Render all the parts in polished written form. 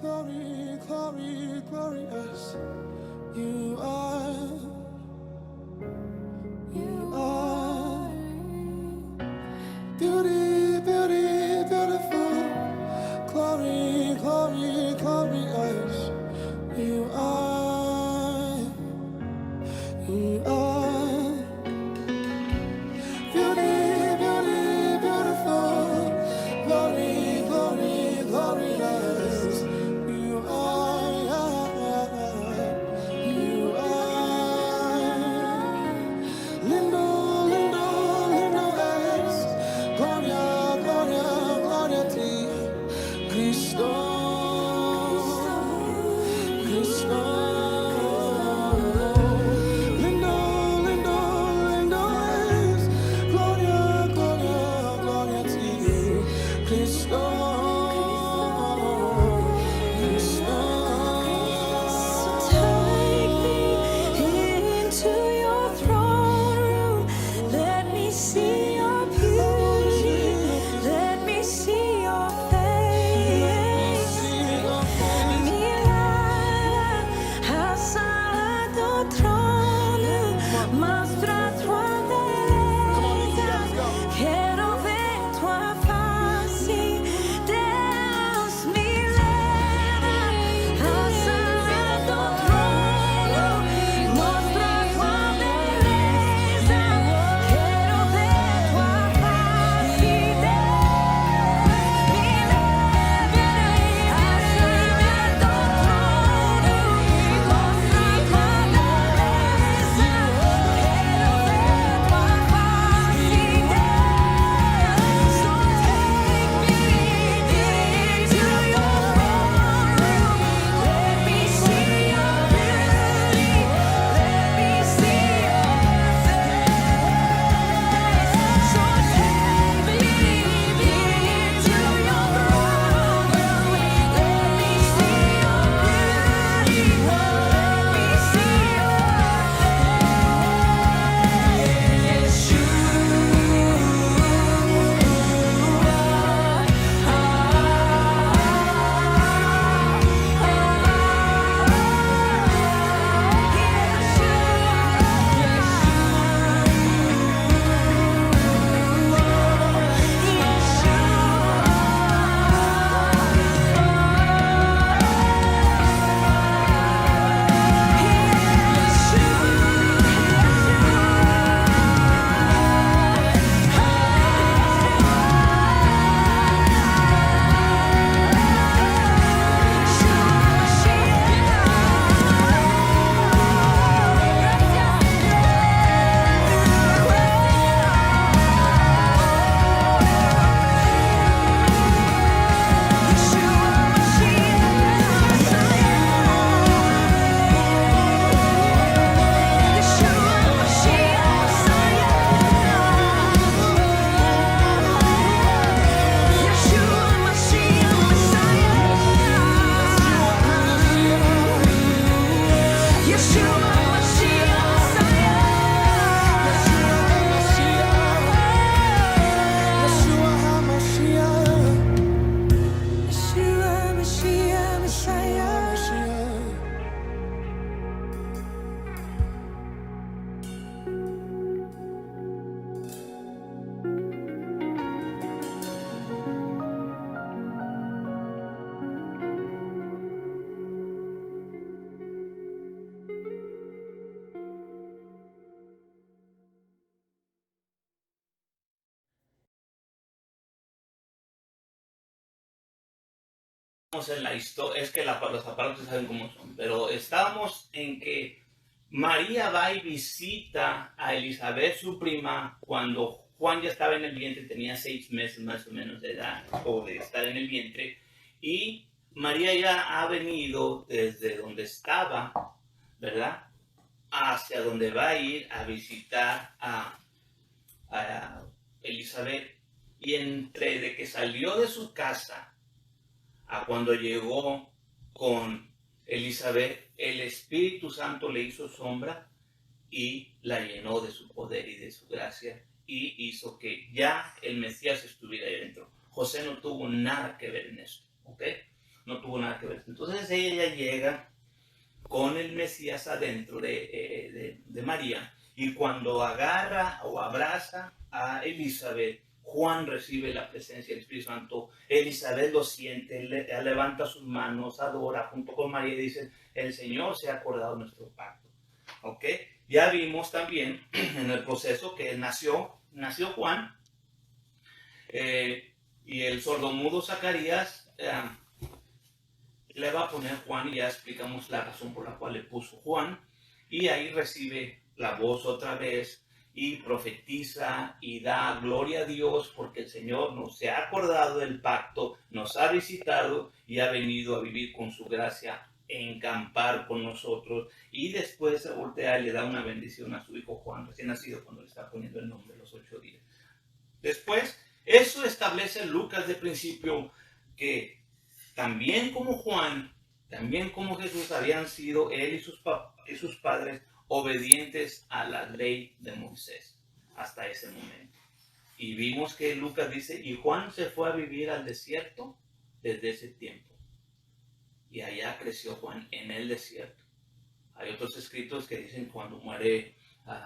glory, glory, glorious. You are, you are. Beauty, beauty, beautiful. Glory, glory, glorious. You are, you are. Beauty, beauty, beautiful. Glory, glory, glorious. You are, you are. Lindo, lindo, lindo es. Gloria, gloria, gloria a ti. Cristo, Cristo. Lindo, lindo, lindo es. Gloria, gloria, gloria a ti. Cristo, Cristo. Take me into your throne room. Let me see your beauty. Let me see your face. Mirada hacia tu trono, muestra tu belleza. Quiero ver tu faz, Deus. Mirada hacia tu trono, muestra tu belleza. Quiero ver tu faz, En la historia, es que los aparatos saben cómo son, pero estábamos en que María va y visita a Elizabeth, su prima, cuando Juan ya estaba en el vientre, tenía 6 meses más o menos de edad, o de estar en el vientre, y María ya ha venido desde donde estaba, ¿verdad?, hacia donde va a ir a visitar a Elizabeth, y entre de que salió de su casa a cuando llegó con Elizabeth, el Espíritu Santo le hizo sombra y la llenó de su poder y de su gracia y hizo que ya el Mesías estuviera ahí dentro. José no tuvo nada que ver en esto, ¿ok? no tuvo nada que ver. Entonces ella llega con el Mesías adentro de María, y cuando agarra o abraza a Elizabeth, Juan recibe la presencia del Espíritu Santo. Elizabeth lo siente, levanta sus manos, adora junto con María y dice: el Señor se ha acordado de nuestro pacto. ¿Ok? Ya vimos también en el proceso que nació Juan, y el sordomudo Zacarías le va a poner Juan, y ya explicamos la razón por la cual le puso Juan, y ahí recibe la voz otra vez y profetiza y da gloria a Dios porque el Señor nos se ha acordado del pacto, nos ha visitado y ha venido a vivir con su gracia, encampar con nosotros, y después se voltea y le da una bendición a su hijo Juan, recién nacido, cuando le está poniendo el nombre los 8 días. Después, eso establece Lucas de principio, que también como Juan, también como Jesús, habían sido él y sus padres obedientes a la ley de Moisés hasta ese momento. Y vimos que Lucas dice: y Juan se fue a vivir al desierto desde ese tiempo. Y allá creció Juan en el desierto. Hay otros escritos que dicen cuando muere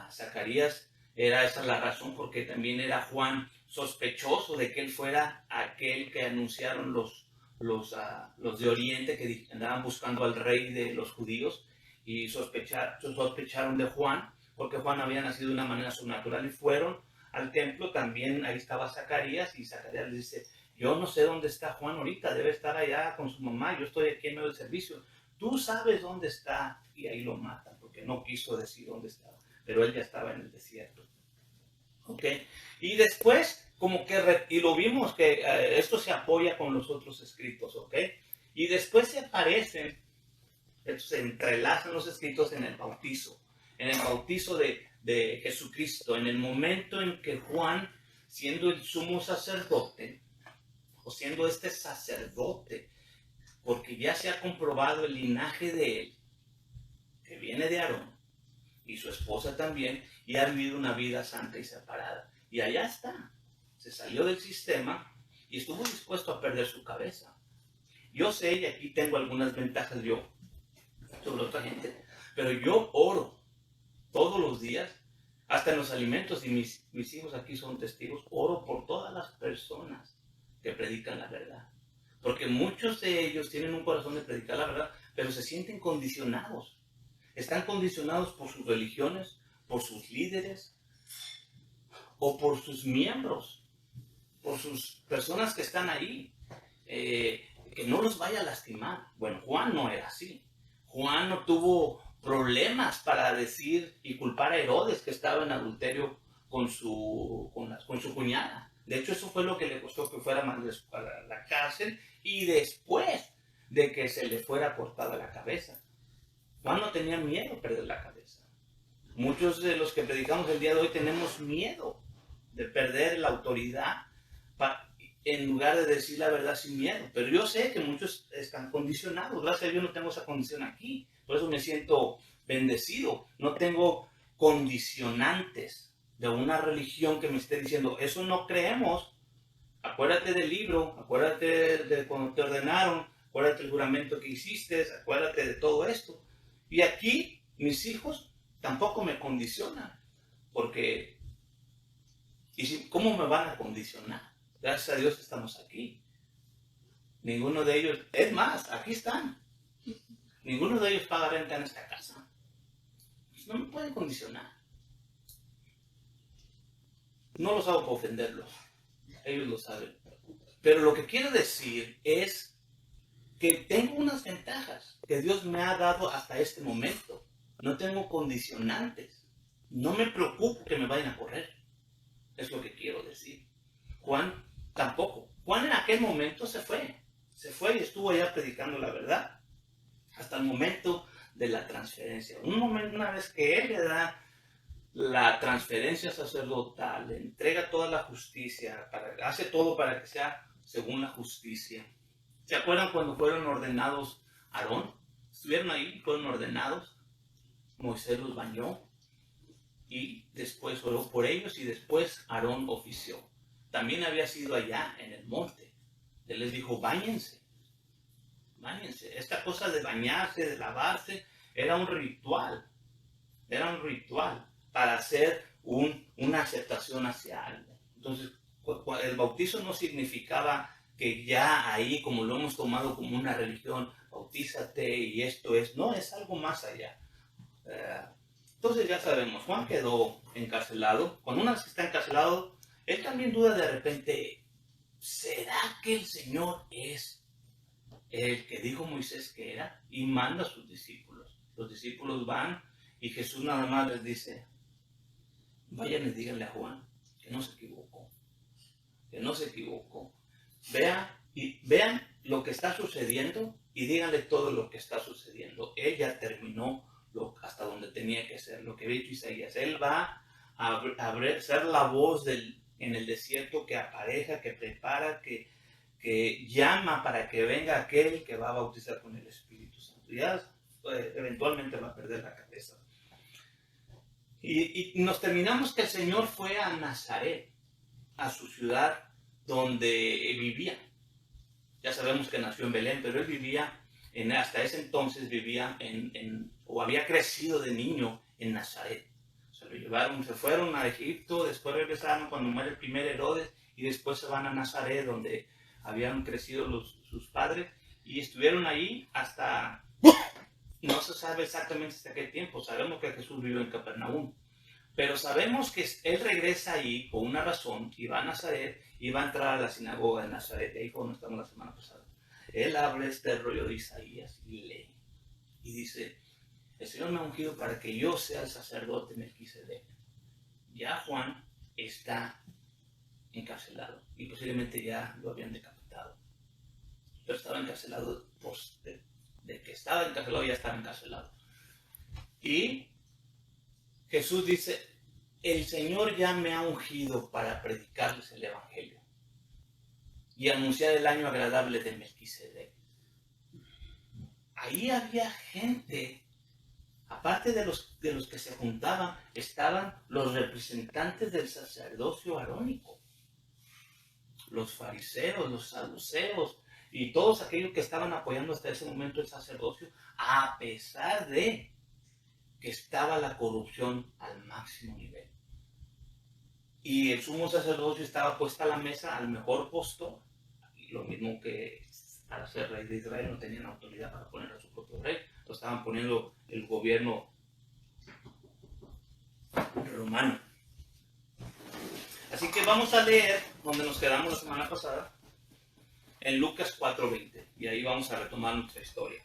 Zacarías, esa la razón porque también era Juan sospechoso de que él fuera aquel que anunciaron los de Oriente, que andaban buscando al rey de los judíos, y sospecharon de Juan, porque Juan había nacido de una manera sobrenatural, y fueron al templo. También ahí estaba Zacarías, y Zacarías le dice: yo no sé dónde está Juan ahorita, debe estar allá con su mamá, yo estoy aquí en medio del servicio, tú sabes dónde está. Y ahí lo matan, porque no quiso decir dónde estaba, pero él ya estaba en el desierto. ¿Ok? Y después, y lo vimos que esto se apoya con los otros escritos, ¿ok? Y después se aparecen, se entrelazan los escritos en el bautizo de Jesucristo, en el momento en que Juan, siendo el sumo sacerdote, o siendo este sacerdote, porque ya se ha comprobado el linaje de él, que viene de Aarón, y su esposa también, y ha vivido una vida santa y separada. Y allá está, se salió del sistema y estuvo dispuesto a perder su cabeza. Yo sé, y aquí tengo algunas ventajas yo sobre otra gente, pero yo oro todos los días, hasta en los alimentos, y mis hijos aquí son testigos, oro por todas las personas que predican la verdad, porque muchos de ellos tienen un corazón de predicar la verdad, pero se sienten condicionados, están condicionados por sus religiones, por sus líderes, o por sus miembros, por sus personas que están ahí, que no los vaya a lastimar. Bueno, Juan no era así. Juan no tuvo problemas para decir y culpar a Herodes, que estaba en adulterio con su cuñada. De hecho, eso fue lo que le costó que fuera a la cárcel, y después de que se le fuera cortada la cabeza. Juan no tenía miedo de perder la cabeza. Muchos de los que predicamos el día de hoy tenemos miedo de perder la autoridad en lugar de decir la verdad sin miedo. Pero yo sé que muchos están condicionados. Gracias a Dios no tengo esa condición aquí. Por eso me siento bendecido. No tengo condicionantes de una religión que me esté diciendo: eso no creemos. Acuérdate del libro, acuérdate de cuando te ordenaron, acuérdate del juramento que hiciste, acuérdate de todo esto. Y aquí mis hijos tampoco me condicionan, porque ¿cómo me van a condicionar? Gracias a Dios estamos aquí. Ninguno de ellos, es más, aquí están. Ninguno de ellos paga renta en esta casa. No me pueden condicionar. No los hago para ofenderlos. Ellos lo saben. Pero lo que quiero decir es que tengo unas ventajas que Dios me ha dado hasta este momento. No tengo condicionantes. No me preocupo que me vayan a correr. Es lo que quiero decir. Juan tampoco. Juan en aquel momento se fue y estuvo allá predicando la verdad hasta el momento de la transferencia. Una vez que él le da la transferencia sacerdotal, le entrega toda la justicia, hace todo para que sea según la justicia. ¿Se acuerdan cuando fueron ordenados Aarón? Estuvieron ahí, fueron ordenados. Moisés los bañó y después oró por ellos, y después Aarón ofició. También había sido allá en el monte. Él les dijo: báñense. Báñense. Esta cosa de bañarse, de lavarse, era un ritual. Era un ritual para hacer una aceptación hacia algo. Entonces, el bautizo no significaba que ya ahí, como lo hemos tomado como una religión, bautízate y esto es. No, es algo más allá. Entonces ya sabemos, Juan quedó encarcelado. Cuando una vez que está encarcelado, él también duda de repente, ¿será que el Señor es el que dijo Moisés que era? Y manda a sus discípulos. Los discípulos van y Jesús nada más les dice, vayan y díganle a Juan que no se equivocó. Que no se equivocó. Vean lo que está sucediendo y díganle todo lo que está sucediendo. Él ya terminó hasta donde tenía que ser, lo que había dicho Isaías. Él va a ser la voz en el desierto que apareja, que prepara, que llama para que venga aquel que va a bautizar con el Espíritu Santo. Ya eventualmente va a perder la cabeza. Y nos terminamos que el Señor fue a Nazaret, a su ciudad donde vivía. Ya sabemos que nació en Belén, pero él vivía, hasta ese entonces vivía o había crecido de niño en Nazaret. Se fueron a Egipto, después regresaron cuando muere el primer Herodes y después se van a Nazaret donde habían crecido sus padres y estuvieron ahí hasta, no se sabe exactamente hasta qué tiempo. Sabemos que Jesús vivió en Capernaum, pero sabemos que él regresa ahí por una razón y va a Nazaret y va a entrar a la sinagoga de Nazaret. Ahí fue donde estamos la semana pasada. Él abre este rollo de Isaías y lee y dice, el Señor me ha ungido para que yo sea el sacerdote Melquisedec. Ya Juan está encarcelado y posiblemente ya lo habían decapitado. Pero estaba encarcelado, de que estaba encarcelado ya estaba encarcelado. Y Jesús dice, el Señor ya me ha ungido para predicarles el Evangelio y anunciar el año agradable de Melquisedec. Ahí había gente. Aparte de los que se juntaban, estaban los representantes del sacerdocio arónico, los fariseos, los saduceos y todos aquellos que estaban apoyando hasta ese momento el sacerdocio, a pesar de que estaba la corrupción al máximo nivel. Y el sumo sacerdocio estaba puesta a la mesa al mejor postor, lo mismo que al ser rey de Israel no tenían autoridad para poner a su propio rey. Lo estaban poniendo el gobierno romano. Así que vamos a leer donde nos quedamos la semana pasada, en Lucas 4:20, y ahí vamos a retomar nuestra historia.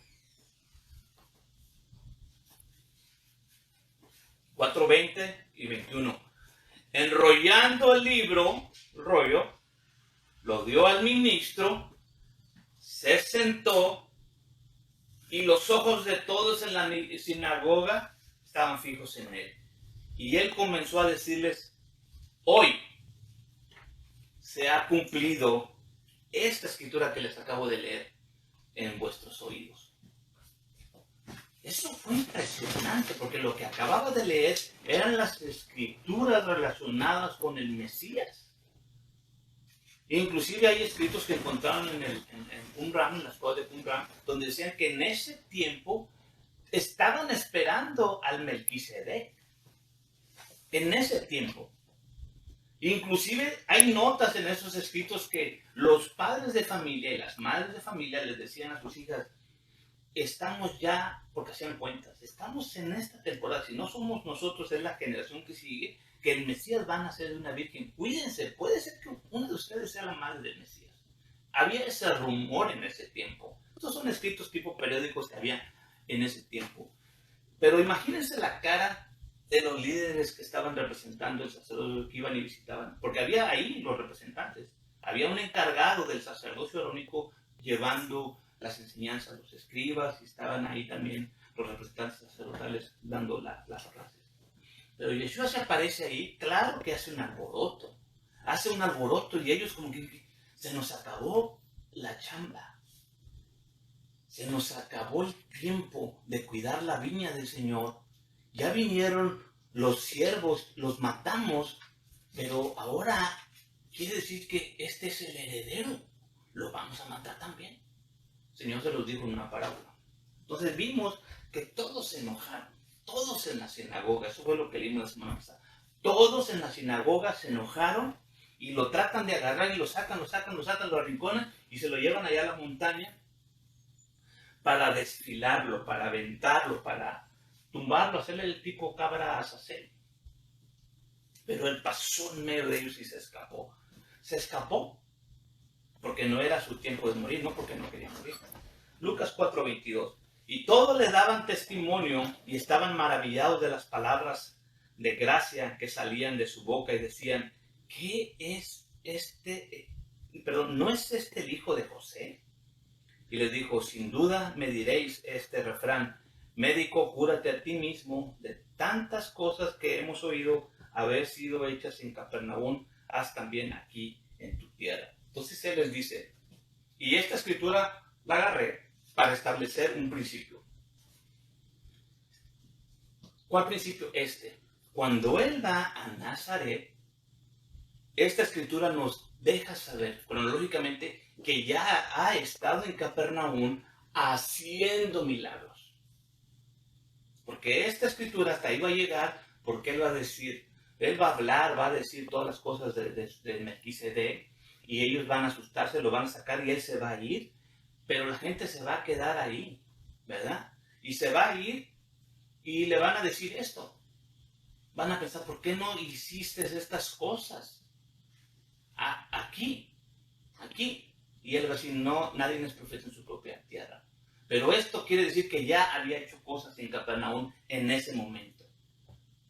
4:20 y 21. Enrollando el rollo, lo dio al ministro, se sentó, y los ojos de todos en la sinagoga estaban fijos en él. Y él comenzó a decirles, hoy se ha cumplido esta escritura que les acabo de leer en vuestros oídos. Eso fue impresionante, porque lo que acababa de leer eran las escrituras relacionadas con el Mesías. Inclusive hay escritos que encontraron en Qumran, en las cuevas de Qumran, donde decían que en ese tiempo estaban esperando al Melquisedec. En ese tiempo. Inclusive hay notas en esos escritos que los padres de familia y las madres de familia les decían a sus hijas, estamos ya, porque hacían cuentas, estamos en esta temporada, si no somos nosotros, es la generación que sigue, que el Mesías va a nacer de una virgen. Cuídense, puede ser que una de ustedes sea la madre del Mesías. Había ese rumor en ese tiempo. Estos son escritos tipo periódicos que había en ese tiempo. Pero imagínense la cara de los líderes que estaban representando el sacerdocio, que iban y visitaban, porque había ahí los representantes. Había un encargado del sacerdocio arónico llevando las enseñanzas, los escribas, y estaban ahí también los representantes sacerdotales dando las clases. Pero Yeshua se aparece ahí, claro que hace un alboroto y ellos como que se nos acabó la chamba, se nos acabó el tiempo de cuidar la viña del Señor, ya vinieron los siervos, los matamos, pero ahora quiere decir que este es el heredero, lo vamos a matar también. El Señor se los dijo en una parábola. Entonces vimos que todos se enojaron, todos en la sinagoga, eso fue lo que leímos la semana pasada. Todos en la sinagoga se enojaron y lo tratan de agarrar y lo sacan, lo arrinconan y se lo llevan allá a la montaña para desfilarlo, para aventarlo, para tumbarlo, hacerle el tipo cabra Azazel. Pero él pasó en medio de ellos y se escapó. Se escapó porque no era su tiempo de morir, no porque no quería morir. Lucas 4:22. Y todos le daban testimonio y estaban maravillados de las palabras de gracia que salían de su boca y decían, ¿qué es ¿no es este el hijo de José? Y les dijo, sin duda me diréis este refrán, médico, cúrate a ti mismo de tantas cosas que hemos oído haber sido hechas en Capernaum, haz también aquí en tu tierra. Entonces él les dice, y esta escritura la agarré para establecer un principio. ¿Cuál principio? Cuando él va a Nazaret, esta escritura nos deja saber cronológicamente que ya ha estado en Capernaum haciendo milagros. Porque esta escritura hasta ahí va a llegar, porque él va a decir, él va a hablar, va a decir todas las cosas de Melquisedec, y ellos van a asustarse, lo van a sacar y él se va a ir, pero la gente se va a quedar ahí, ¿verdad? Y se va a ir y le van a decir esto. Van a pensar, ¿por qué no hiciste estas cosas? Aquí. Y él va a decir, no, nadie es profeta en su propia tierra. Pero esto quiere decir que ya había hecho cosas en Capernaum en ese momento.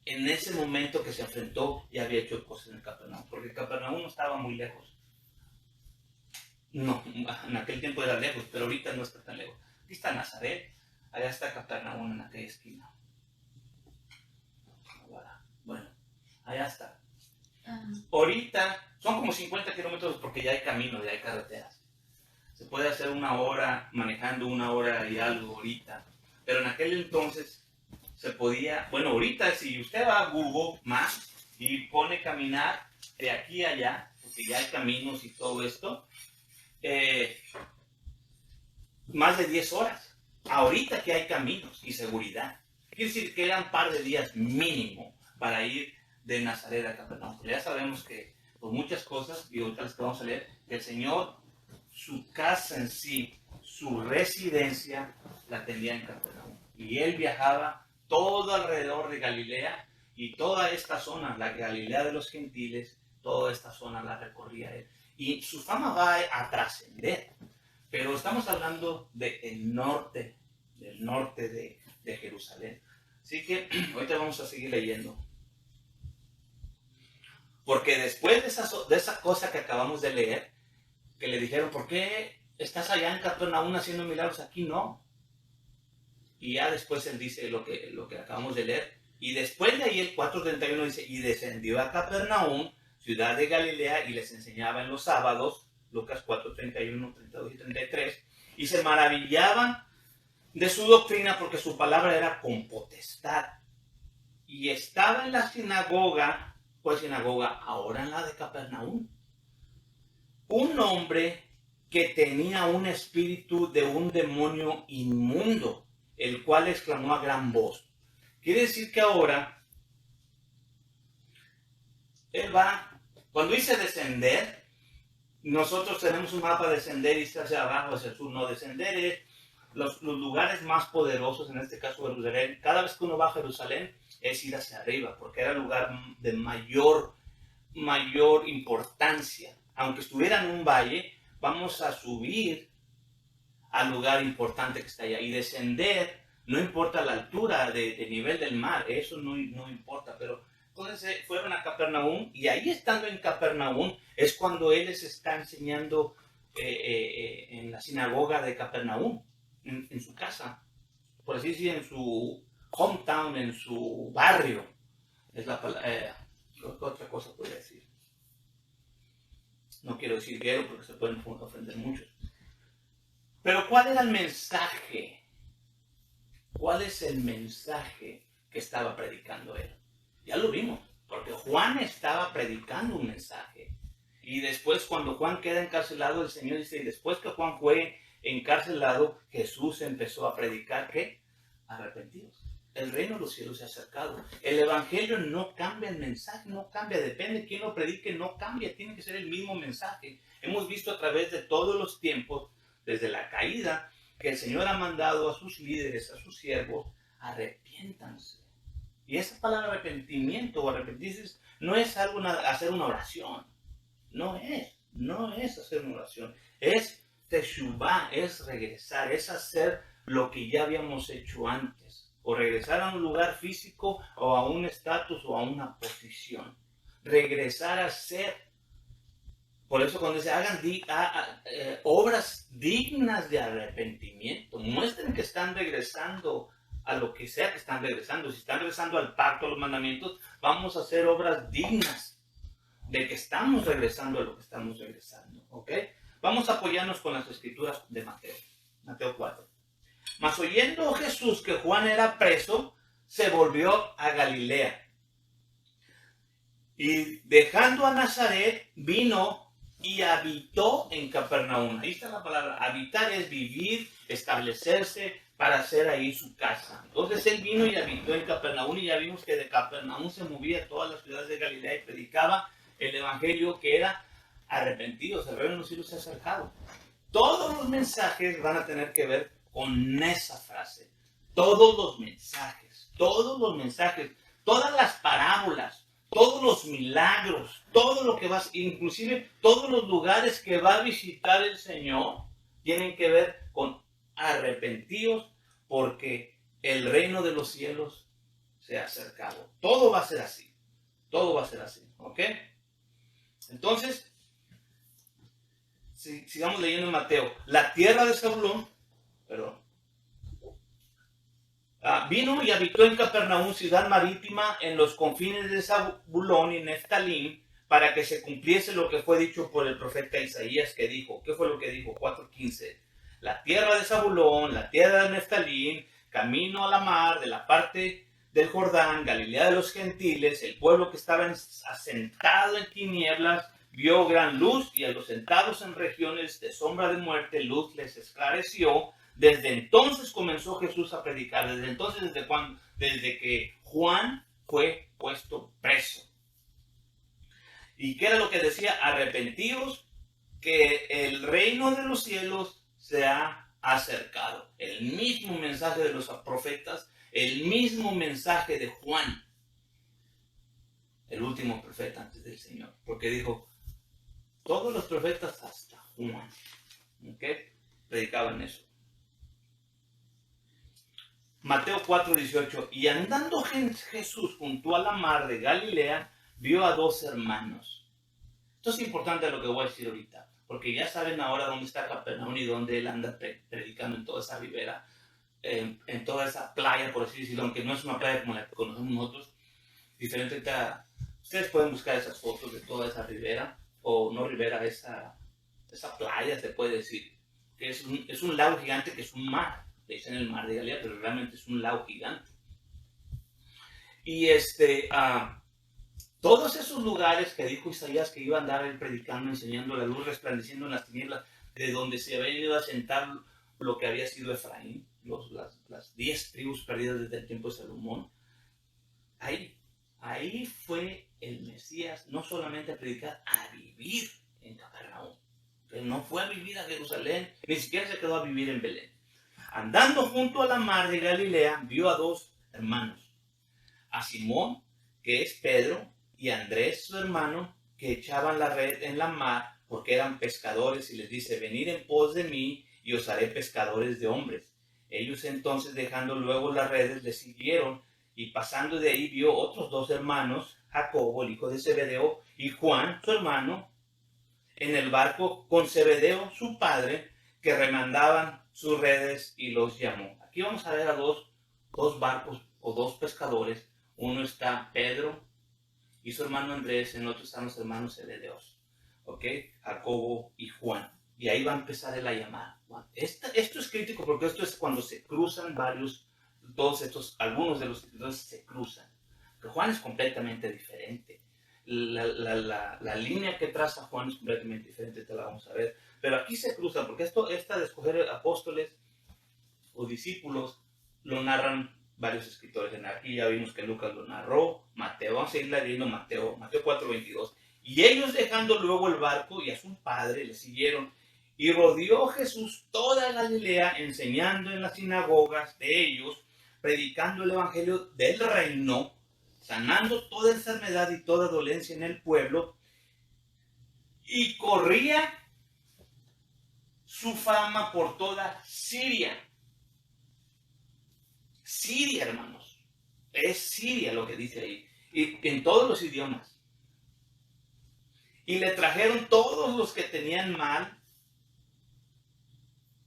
En ese momento que se enfrentó, ya había hecho cosas en Capernaum. Porque Capernaum no estaba muy lejos. No, en aquel tiempo era lejos, pero ahorita no está tan lejos. Aquí está Nazaret, allá está Capernaum en aquella esquina. Bueno, allá está. Ahorita son como 50 kilómetros porque ya hay caminos, ya hay carreteras. Se puede hacer 1 hora manejando, 1 hora y algo ahorita. Pero en aquel entonces se podía, bueno, ahorita si usted va a Google Maps y pone caminar de aquí a allá, porque ya hay caminos y todo esto, más de 10 horas. Ahorita que hay caminos y seguridad. Quiere decir que eran un par de días mínimo para ir de Nazaret a Capernaum. Ya sabemos que por muchas cosas, y otras que vamos a leer, que el Señor, su casa en sí, su residencia, la tenía en Capernaum. Y él viajaba todo alrededor de Galilea y toda esta zona, la Galilea de los gentiles, toda esta zona la recorría él. Y su fama va a trascender. Pero estamos hablando del norte de Jerusalén. Así que ahorita vamos a seguir leyendo. Porque después de esa cosa que acabamos de leer, que le dijeron, ¿por qué estás allá en Capernaum haciendo milagros? Aquí no. Y ya después él dice lo que acabamos de leer. Y después de ahí el 4:31 dice, y descendió a Capernaum, ciudad de Galilea, y les enseñaba en los sábados, Lucas 4:31, 32 y 33, y se maravillaban de su doctrina porque su palabra era con potestad. Y estaba en la sinagoga, ¿cuál sinagoga? Ahora en la de Capernaum, un hombre que tenía un espíritu de un demonio inmundo, el cual exclamó a gran voz. Quiere decir que ahora él va, cuando dice descender, nosotros tenemos un mapa de descender y dice hacia abajo, hacia el sur. No, descender es los lugares más poderosos, en este caso Jerusalén. Cada vez que uno va a Jerusalén es ir hacia arriba, porque era el lugar de mayor importancia. Aunque estuviera en un valle, vamos a subir al lugar importante que está allá. Y descender, no importa la altura de nivel del mar, eso no importa. Pero entonces fueron a Capernaum, y ahí estando en Capernaum es cuando él les está enseñando en la sinagoga de Capernaum, en su casa, por así decir, en su hometown, en su barrio. Es la palabra. ¿Qué otra cosa podría decir? No quiero decir guero porque se pueden ofender muchos. Pero ¿cuál era el mensaje? ¿Cuál es el mensaje que estaba predicando él? Ya lo vimos, porque Juan estaba predicando un mensaje. Y después, cuando Juan queda encarcelado, el Señor dice, y después que Juan fue encarcelado, Jesús empezó a predicar que arrepentidos. El reino de los cielos se ha acercado. El evangelio no cambia, el mensaje no cambia, depende de quién lo predique, no cambia, tiene que ser el mismo mensaje. Hemos visto a través de todos los tiempos, desde la caída, que el Señor ha mandado a sus líderes, a sus siervos, arrepiéntanse. Y esa palabra arrepentimiento o arrepentirse no es algo, hacer una oración. No es hacer una oración. Es teshuvah, es regresar, es hacer lo que ya habíamos hecho antes. O regresar a un lugar físico o a un estatus o a una posición. Regresar a ser. Por eso cuando se hagan obras dignas de arrepentimiento, muestren que están regresando a lo que sea que están regresando. Si están regresando al pacto, a los mandamientos, vamos a hacer obras dignas de que estamos regresando a lo que estamos regresando. ¿Ok? Vamos a apoyarnos con las escrituras de Mateo. Mateo 4. Mas oyendo Jesús que Juan era preso, se volvió a Galilea. Y dejando a Nazaret, vino y habitó en Capernaum. Ahí está la palabra. Habitar es vivir, establecerse para hacer ahí su casa. Entonces él vino y habitó en Capernaum y ya vimos que de Capernaum se movía a todas las ciudades de Galilea y predicaba el evangelio que era arrepentidos. El reino de los cielos se ha acercado. Todos los mensajes van a tener que ver con esa frase. Todos los mensajes, todas las parábolas, todos los milagros, todo lo que vas, inclusive todos los lugares que va a visitar el Señor, tienen que ver con arrepentidos porque el reino de los cielos se ha acercado. Todo va a ser así. ¿Ok? Entonces, sigamos leyendo en Mateo. La tierra de Zabulón, vino y habitó en Capernaum, ciudad marítima, en los confines de Zabulón y Neftalí, para que se cumpliese lo que fue dicho por el profeta Isaías, que dijo, ¿qué fue lo que dijo? 4:15. La tierra de Zabulón, la tierra de Neftalí, camino a la mar, de la parte del Jordán, Galilea de los gentiles, el pueblo que estaba asentado en tinieblas, vio gran luz, y a los sentados en regiones de sombra de muerte, luz les esclareció. Desde entonces comenzó Jesús a predicar. Desde entonces, desde que Juan fue puesto preso. ¿Y qué era lo que decía? Arrepentidos, que el reino de los cielos se ha acercado. El mismo mensaje de los profetas, el mismo mensaje de Juan, el último profeta antes del Señor. Porque dijo, todos los profetas hasta Juan, ¿ok? Predicaban eso. Mateo 4:18. Y andando Jesús junto a la mar de Galilea, vio a dos hermanos. Esto es importante lo que voy a decir ahorita, porque ya saben ahora dónde está Capernaum y dónde él anda predicando en toda esa ribera, en toda esa playa, por así decirlo, aunque no es una playa como la que conocemos nosotros, diferente. Ustedes pueden buscar esas fotos de toda esa ribera, o no ribera, esa playa, se puede decir, que es un lago gigante, que es un mar. Le dicen el mar de Galilea, pero realmente es un lago gigante. Y todos esos lugares que dijo Isaías que iba a andar él predicando, enseñando la luz, resplandeciendo en las tinieblas, de donde se había ido a sentar lo que había sido Efraín, las 10 tribus perdidas desde el tiempo de Salomón. Ahí fue el Mesías, no solamente a predicar, a vivir en Capernaum. Él no fue a vivir a Jerusalén, ni siquiera se quedó a vivir en Belén. Andando junto a la mar de Galilea, vio a dos hermanos, a Simón, que es Pedro, y a Andrés, su hermano, que echaban la red en la mar, porque eran pescadores, y les dice, venid en pos de mí, y os haré pescadores de hombres. Ellos entonces, dejando luego las redes, le siguieron, y pasando de ahí vio otros dos hermanos, Jacobo, el hijo de Zebedeo, y Juan, su hermano, en el barco con Zebedeo, su padre, que remandaban sus redes, y los llamó. Aquí vamos a ver a dos barcos o dos pescadores. Uno está Pedro y su hermano Andrés, en el otro están los hermanos Zebedeos, ¿ok? Jacobo y Juan. Y ahí va a empezar él a llamar. Esto es crítico porque esto es cuando se cruzan algunos de los escritores se cruzan. Pero Juan es completamente diferente. la línea que traza Juan es completamente diferente, te la vamos a ver. Pero aquí se cruza, porque esta de escoger apóstoles o discípulos lo narran varios escritores. Aquí ya vimos que Lucas lo narró, Mateo, vamos a ir leyendo Mateo 4:22. Y ellos dejando luego el barco y a su padre le siguieron. Y rodeó Jesús toda Galilea, enseñando en las sinagogas de ellos, predicando el evangelio del reino, sanando toda enfermedad y toda dolencia en el pueblo. Y corría su fama por toda Siria. Siria, hermanos. Es Siria lo que dice ahí. Y en todos los idiomas. Y le trajeron todos los que tenían mal,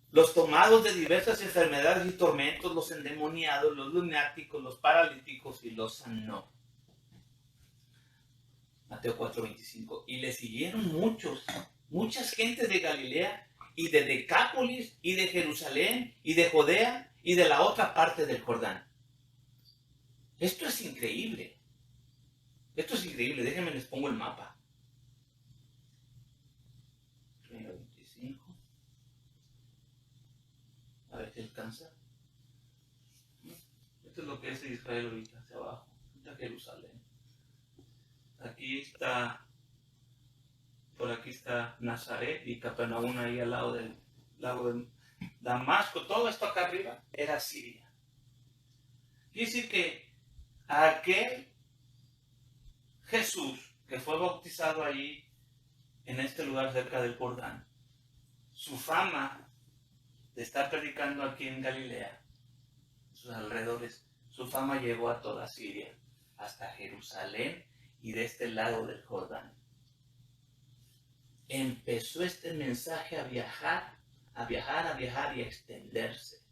los tomados de diversas enfermedades y tormentos, los endemoniados, los lunáticos, los paralíticos, y los sanó. Mateo 4:25. Y le siguieron muchas gentes de Galilea, y de Decápolis, y de Jerusalén, y de Judea, y de la otra parte del Jordán. Esto es increíble. Esto es increíble. Déjenme les pongo el mapa. 25. A ver si alcanza. Esto es lo que es Israel ahorita, hacia abajo. Está Jerusalén. Aquí está, por aquí está Nazaret y Capernaum ahí al lado del lago de Damasco. Todo esto acá arriba era Siria. Quiere decir que aquel Jesús que fue bautizado allí en este lugar cerca del Jordán, su fama de estar predicando aquí en Galilea, sus alrededores, su fama llegó a toda Siria, hasta Jerusalén y de este lado del Jordán. Empezó este mensaje a viajar y a extenderse.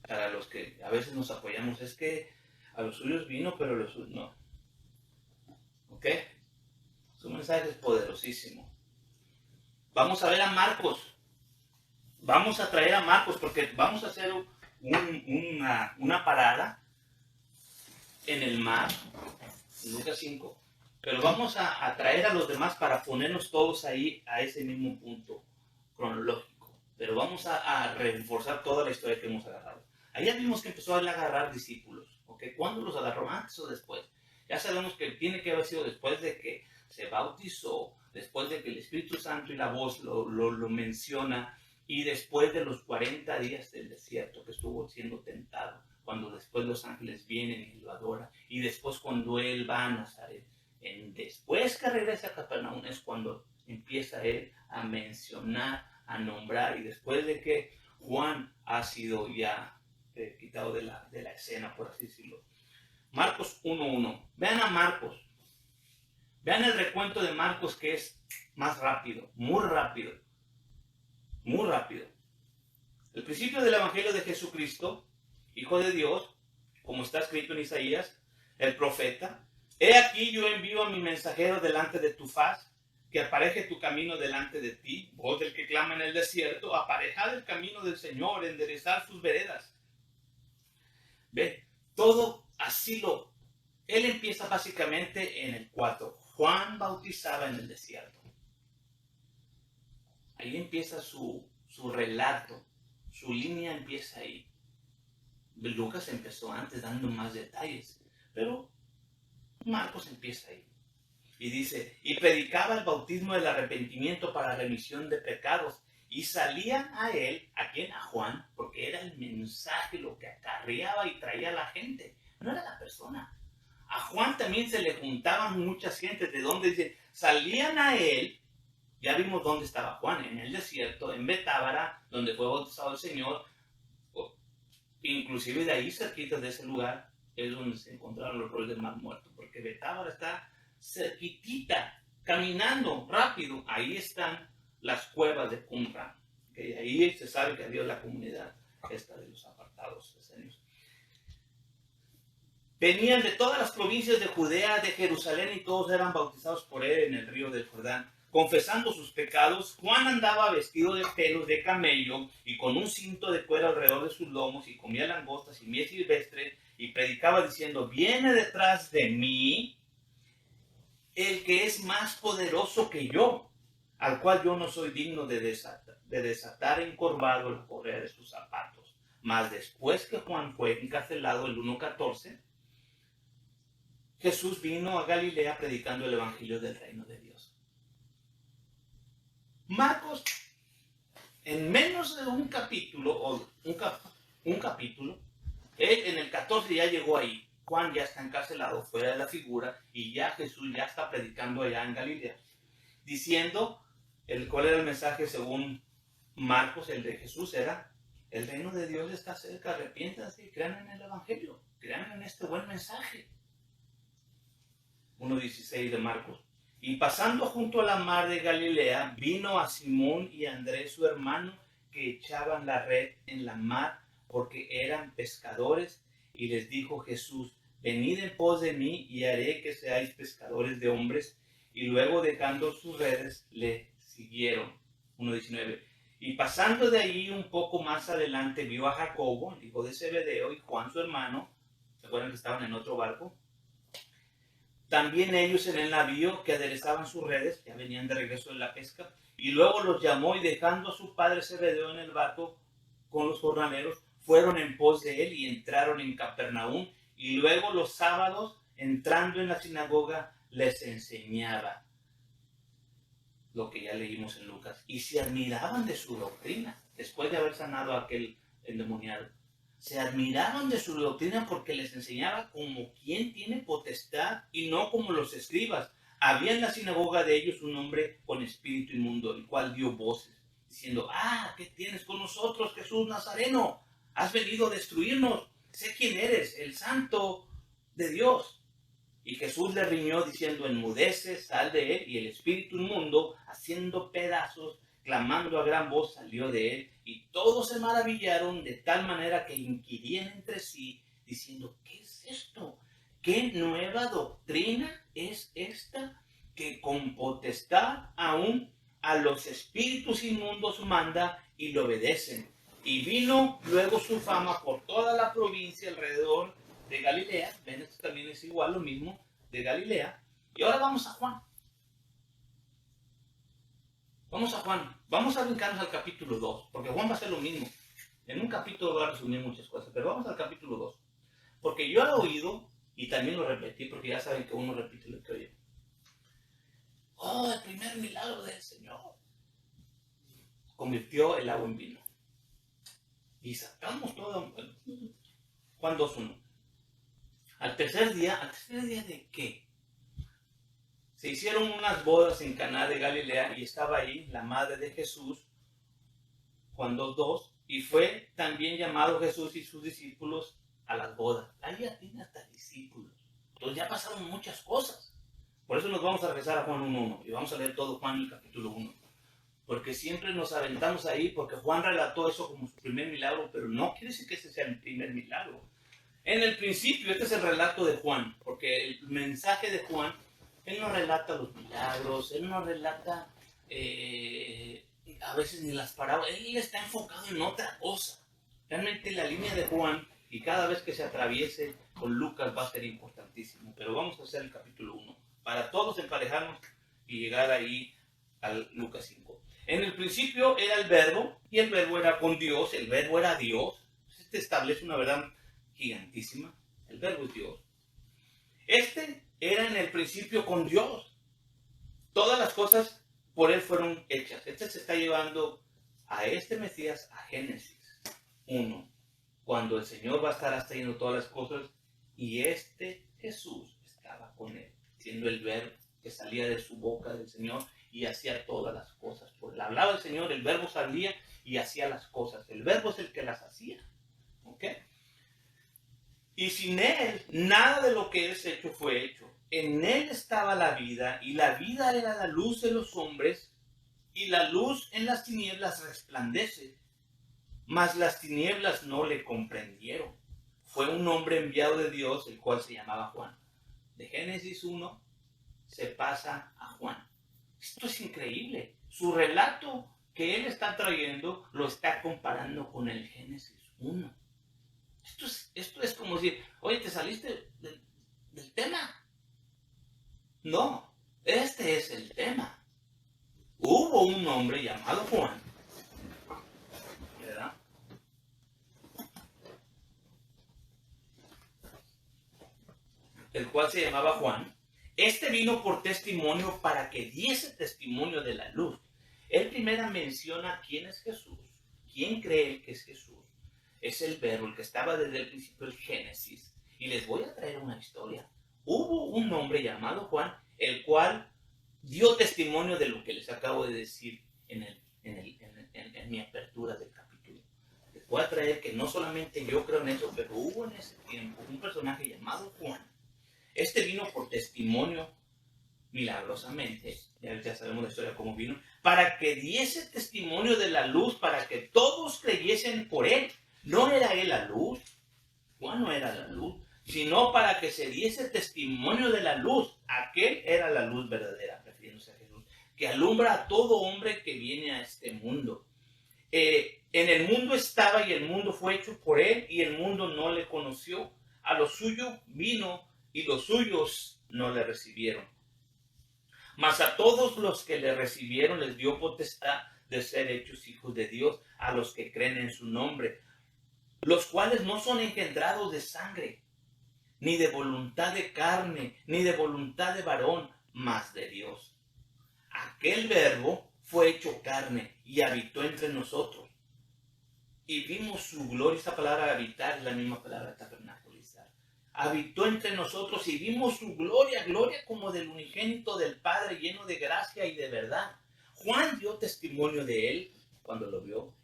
Para los que a veces nos apoyamos, es que a los suyos vino, pero a los suyos no. ¿Ok? Su mensaje es poderosísimo. Vamos a ver a Marcos. Vamos a traer a Marcos porque vamos a hacer una parada en el mar, en Lucas 5. Pero vamos a traer a los demás para ponernos todos ahí a ese mismo punto cronológico. Pero vamos a reforzar toda la historia que hemos agarrado. Ahí ya vimos que empezó a agarrar discípulos. ¿Ok? ¿Cuándo los agarró? ¿Antes o después? Ya sabemos que tiene que haber sido después de que se bautizó, después de que el Espíritu Santo y la voz lo menciona, y después de los 40 días del desierto que estuvo siendo tentado, cuando después los ángeles vienen y lo adoran, y después cuando él va a Nazaret. Después que regresa a Capernaum es cuando empieza él a mencionar, a nombrar, y después de que Juan ha sido ya quitado de la escena, por así decirlo. Marcos 1:1. Vean a Marcos. Vean el recuento de Marcos, que es más rápido, muy rápido. Muy rápido. El principio del Evangelio de Jesucristo, Hijo de Dios, como está escrito en Isaías, el profeta: he aquí yo envío a mi mensajero delante de tu faz, que apareje tu camino delante de ti. Voz del que clama en el desierto, aparejad el camino del Señor, enderezad sus veredas. Ve, todo así él empieza básicamente en el 4. Juan bautizaba en el desierto. Ahí empieza su relato, su línea empieza ahí. Lucas empezó antes dando más detalles, pero Marcos empieza ahí. Y dice, y predicaba el bautismo del arrepentimiento para remisión de pecados. Y salían a él, ¿a quién? A Juan, porque era el mensaje lo que acarreaba y traía a la gente, no era la persona. A Juan también se le juntaban muchas gentes, de donde dice, salían a él. Ya vimos dónde estaba Juan, en el desierto, en Betábara, donde fue bautizado el Señor. Inclusive de ahí, cerquita de ese lugar, es donde se encontraron los roles del Mar Muerto, porque Betábara está cerquitita, caminando rápido. Ahí están las cuevas de Qumran, que ahí se sabe que había la comunidad esta de los apartados escénicos. Venían de todas las provincias de Judea, de Jerusalén, y todos eran bautizados por él en el río del Jordán. Confesando sus pecados, Juan andaba vestido de pelos de camello y con un cinto de cuero alrededor de sus lomos, y comía langostas y miel silvestre, y predicaba diciendo: viene detrás de mí el que es más poderoso que yo, al cual yo no soy digno de desatar encorvado la correa de sus zapatos. Mas después que Juan fue encarcelado, el 1:14, Jesús vino a Galilea predicando el evangelio del reino de Dios. Marcos, en menos de un capítulo, él en el 14 ya llegó ahí. Juan ya está encarcelado fuera de la figura y ya Jesús ya está predicando allá en Galilea, diciendo, ¿cuál era el mensaje según Marcos? El de Jesús era, el reino de Dios está cerca, arrepiéntanse y crean en el evangelio, crean en este buen mensaje. 1:16 de Marcos. Y pasando junto a la mar de Galilea, vino a Simón y a Andrés su hermano, que echaban la red en la mar porque eran pescadores. Y les dijo Jesús, venid en pos de mí y haré que seáis pescadores de hombres. Y luego dejando sus redes, le siguieron. 1:19. Y pasando de ahí un poco más adelante, vio a Jacobo, el hijo de Zebedeo, y Juan su hermano. ¿Se acuerdan que estaban en otro barco? También ellos en el navío que aderezaban sus redes, ya venían de regreso de la pesca. Y luego los llamó y dejando a su padre Zebedeo en el barco con los jornaleros, fueron en pos de él y entraron en Capernaum. Y luego los sábados, entrando en la sinagoga, les enseñaba lo que ya leímos en Lucas. Y se admiraban de su doctrina, después de haber sanado a aquel endemoniado. Se admiraban de su doctrina porque les enseñaba como quien tiene potestad y no como los escribas. Había en la sinagoga de ellos un hombre con espíritu inmundo, el cual dio voces, diciendo, ¿qué tienes con nosotros, Jesús Nazareno? Has venido a destruirnos. Sé quién eres, el Santo de Dios. Y Jesús le riñó diciendo, enmudece, sal de él. Y el espíritu inmundo, haciendo pedazos, clamando a gran voz, salió de él. Y todos se maravillaron de tal manera que inquirían entre sí, diciendo, ¿qué es esto? ¿Qué nueva doctrina es esta? Que con potestad aún a los espíritus inmundos manda y le obedecen. Y vino luego su fama por toda la provincia alrededor de Galilea. Ven, esto también es igual, lo mismo, de Galilea. Y ahora vamos a Juan. Vamos a brincarnos al capítulo 2, porque Juan va a hacer lo mismo. En un capítulo va a resumir muchas cosas, pero vamos al capítulo 2. Porque yo he oído, y también lo repetí, porque ya saben que uno repite lo que oye. El primer milagro del Señor. Convirtió el agua en vino. Y sacamos todo. Juan 2:1. Al tercer día ¿de qué? Se hicieron unas bodas en Caná de Galilea y estaba ahí la madre de Jesús, Juan 2:2, y fue también llamado Jesús y sus discípulos a las bodas. Ahí ya tiene hasta discípulos. Entonces ya pasaron muchas cosas. Por eso nos vamos a regresar a Juan 1:1 y vamos a leer todo Juan el capítulo 1. Porque siempre nos aventamos ahí, porque Juan relató eso como su primer milagro, pero no quiere decir que ese sea el primer milagro. En el principio, este es el relato de Juan, porque el mensaje de Juan, él no relata los milagros, él no relata a veces ni las parábolas, él está enfocado en otra cosa. Realmente la línea de Juan, y cada vez que se atraviese con Lucas va a ser importantísimo, pero vamos a hacer el capítulo 1, para todos emparejarnos y llegar ahí al Lucas 5. En el principio era el verbo, y el verbo era con Dios, el verbo era Dios. Este establece una verdad gigantísima, el verbo es Dios. Este era en el principio con Dios. Todas las cosas por él fueron hechas. Este se está llevando a este Mesías a Génesis 1, cuando el Señor va a estar haciendo todas las cosas, y este Jesús estaba con él, siendo el verbo que salía de su boca del Señor, y hacía todas las cosas. Por él hablaba el Señor, el verbo salía y hacía las cosas. El verbo es el que las hacía. ¿Ok? Y sin él, nada de lo que es hecho fue hecho. En él estaba la vida, y la vida era la luz de los hombres, y la luz en las tinieblas resplandece. Mas las tinieblas no le comprendieron. Fue un hombre enviado de Dios, el cual se llamaba Juan. De Génesis 1 se pasa a Juan. Esto es increíble. Su relato que él está trayendo lo está comparando con el Génesis 1. Esto es como decir, oye, ¿te saliste del tema? No, Este es el tema. Hubo un hombre llamado Juan, ¿verdad? El cual se llamaba Juan. Este vino por testimonio para que diese testimonio de la luz. Él primero menciona quién es Jesús, quién cree que es Jesús. Es el verbo, el que estaba desde el principio del Génesis. Y les voy a traer una historia. Hubo un hombre llamado Juan, el cual dio testimonio de lo que les acabo de decir en mi apertura del capítulo. Les voy a traer que no solamente yo creo en eso, pero hubo en ese tiempo un personaje llamado Juan. Este vino por testimonio milagrosamente, ya sabemos la historia cómo vino, para que diese testimonio de la luz, para que todos creyesen por él. No era él la luz, Juan no era la luz, sino para que se diese testimonio de la luz. Aquel era la luz verdadera, refiriéndose a Jesús, que alumbra a todo hombre que viene a este mundo. En el mundo estaba y el mundo fue hecho por él y el mundo no le conoció. A lo suyo vino y los suyos no le recibieron. Mas a todos los que le recibieron les dio potestad de ser hechos hijos de Dios, a los que creen en su nombre, los cuales no son engendrados de sangre, ni de voluntad de carne, ni de voluntad de varón, mas de Dios. Aquel verbo fue hecho carne y habitó entre nosotros. Y vimos su gloria. Esa palabra habitar es la misma palabra tabernaculizar. Habitó entre nosotros y vimos su gloria, gloria como del unigénito del Padre, lleno de gracia y de verdad. Juan dio testimonio de él cuando lo vio.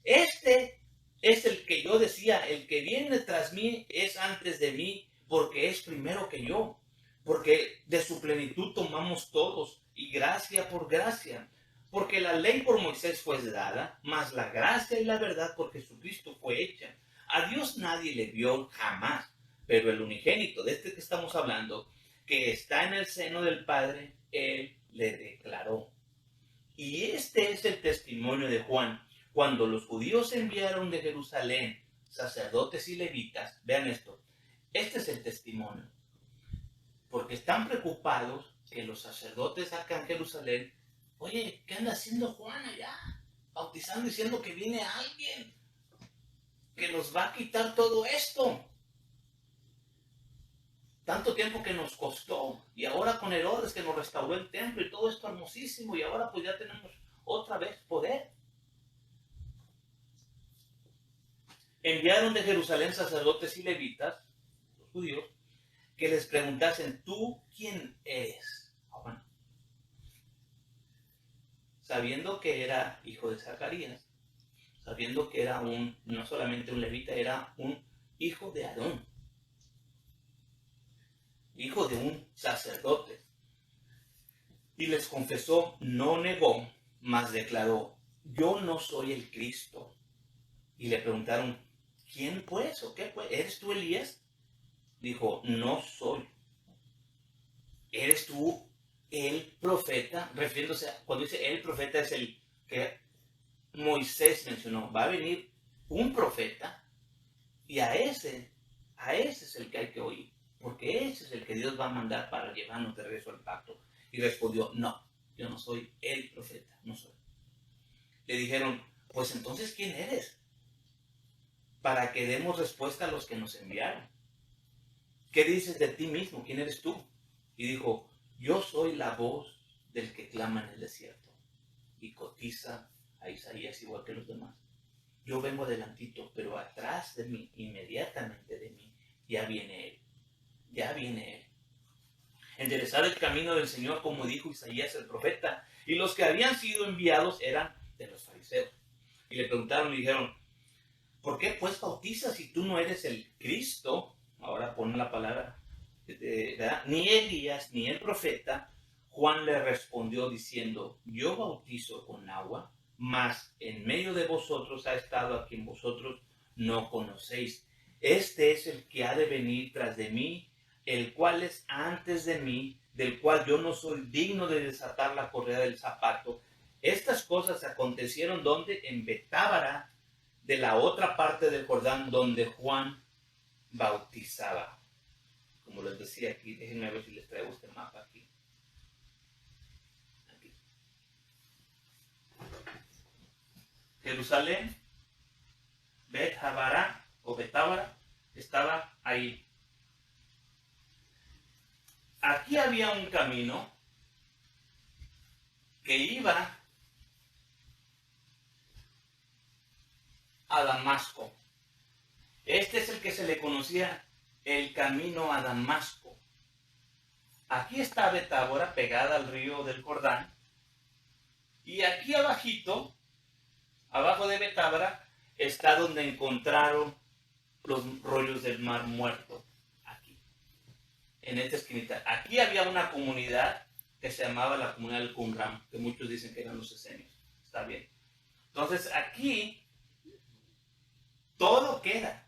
Este es el que yo decía, el que viene tras mí es antes de mí, porque es primero que yo. Porque de su plenitud tomamos todos, y gracia por gracia. Porque la ley por Moisés fue dada, mas la gracia y la verdad por Jesucristo fue hecha. A Dios nadie le vio jamás, pero el unigénito, de este que estamos hablando, que está en el seno del Padre, Él le declaró. Y este es el testimonio de Juan. Cuando los judíos enviaron de Jerusalén sacerdotes y levitas, vean esto, este es el testimonio. Porque están preocupados que los sacerdotes acá en Jerusalén, oye, ¿qué anda haciendo Juan allá? Bautizando, diciendo que viene alguien que nos va a quitar todo esto. Tanto tiempo que nos costó, y ahora con Herodes que nos restauró el templo y todo esto hermosísimo, y ahora pues ya tenemos otra vez poder. Enviaron de Jerusalén sacerdotes y levitas, los judíos, que les preguntasen, ¿tú quién eres? Juan. Sabiendo que era hijo de Zacarías, sabiendo que era no solamente un levita, era un hijo de Aarón, hijo de un sacerdote. Y les confesó, no negó, mas declaró, yo no soy el Cristo. Y le preguntaron, ¿quién pues? ¿O qué pues? ¿Eres tú Elías? Dijo, no soy. ¿Eres tú el profeta? Refiriéndose a, cuando dice el profeta, es el que Moisés mencionó. Va a venir un profeta y a ese es el que hay que oír. Porque ese es el que Dios va a mandar para llevarnos de regreso al pacto. Y respondió, no, yo no soy el profeta, no soy. Le dijeron, pues entonces, ¿quién eres? Para que demos respuesta a los que nos enviaron. ¿Qué dices de ti mismo? ¿Quién eres tú? Y dijo, yo soy la voz del que clama en el desierto. Y cotiza a Isaías igual que los demás. Yo vengo adelantito, pero atrás de mí, inmediatamente de mí, ya viene Él. Ya viene Él. Enderezar el camino del Señor, como dijo Isaías el profeta. Y los que habían sido enviados eran de los fariseos. Y le preguntaron y dijeron, ¿por qué pues bautizas si tú no eres el Cristo? Ahora pone la palabra, ¿verdad? Ni Elías, ni el profeta. Juan le respondió diciendo, yo bautizo con agua, mas en medio de vosotros ha estado a quien vosotros no conocéis. Este es el que ha de venir tras de mí, el cual es antes de mí, del cual yo no soy digno de desatar la correa del zapato. Estas cosas acontecieron donde en Betábara, de la otra parte del Jordán, donde Juan bautizaba. Como les decía aquí, déjenme ver si les traigo este mapa aquí. Jerusalén, Bet Habara o Betábara, estaba ahí. Aquí había un camino que iba a Damasco. Este es el que se le conocía el camino a Damasco. Aquí está Betábara pegada al río del Jordán. Y aquí abajito, abajo de Betábara, está donde encontraron los rollos del Mar Muerto. Aquí, en esta esquinita. Aquí había una comunidad que se llamaba la comunidad del Qumran, que muchos dicen que eran los esenios. Está bien. Entonces aquí, todo queda.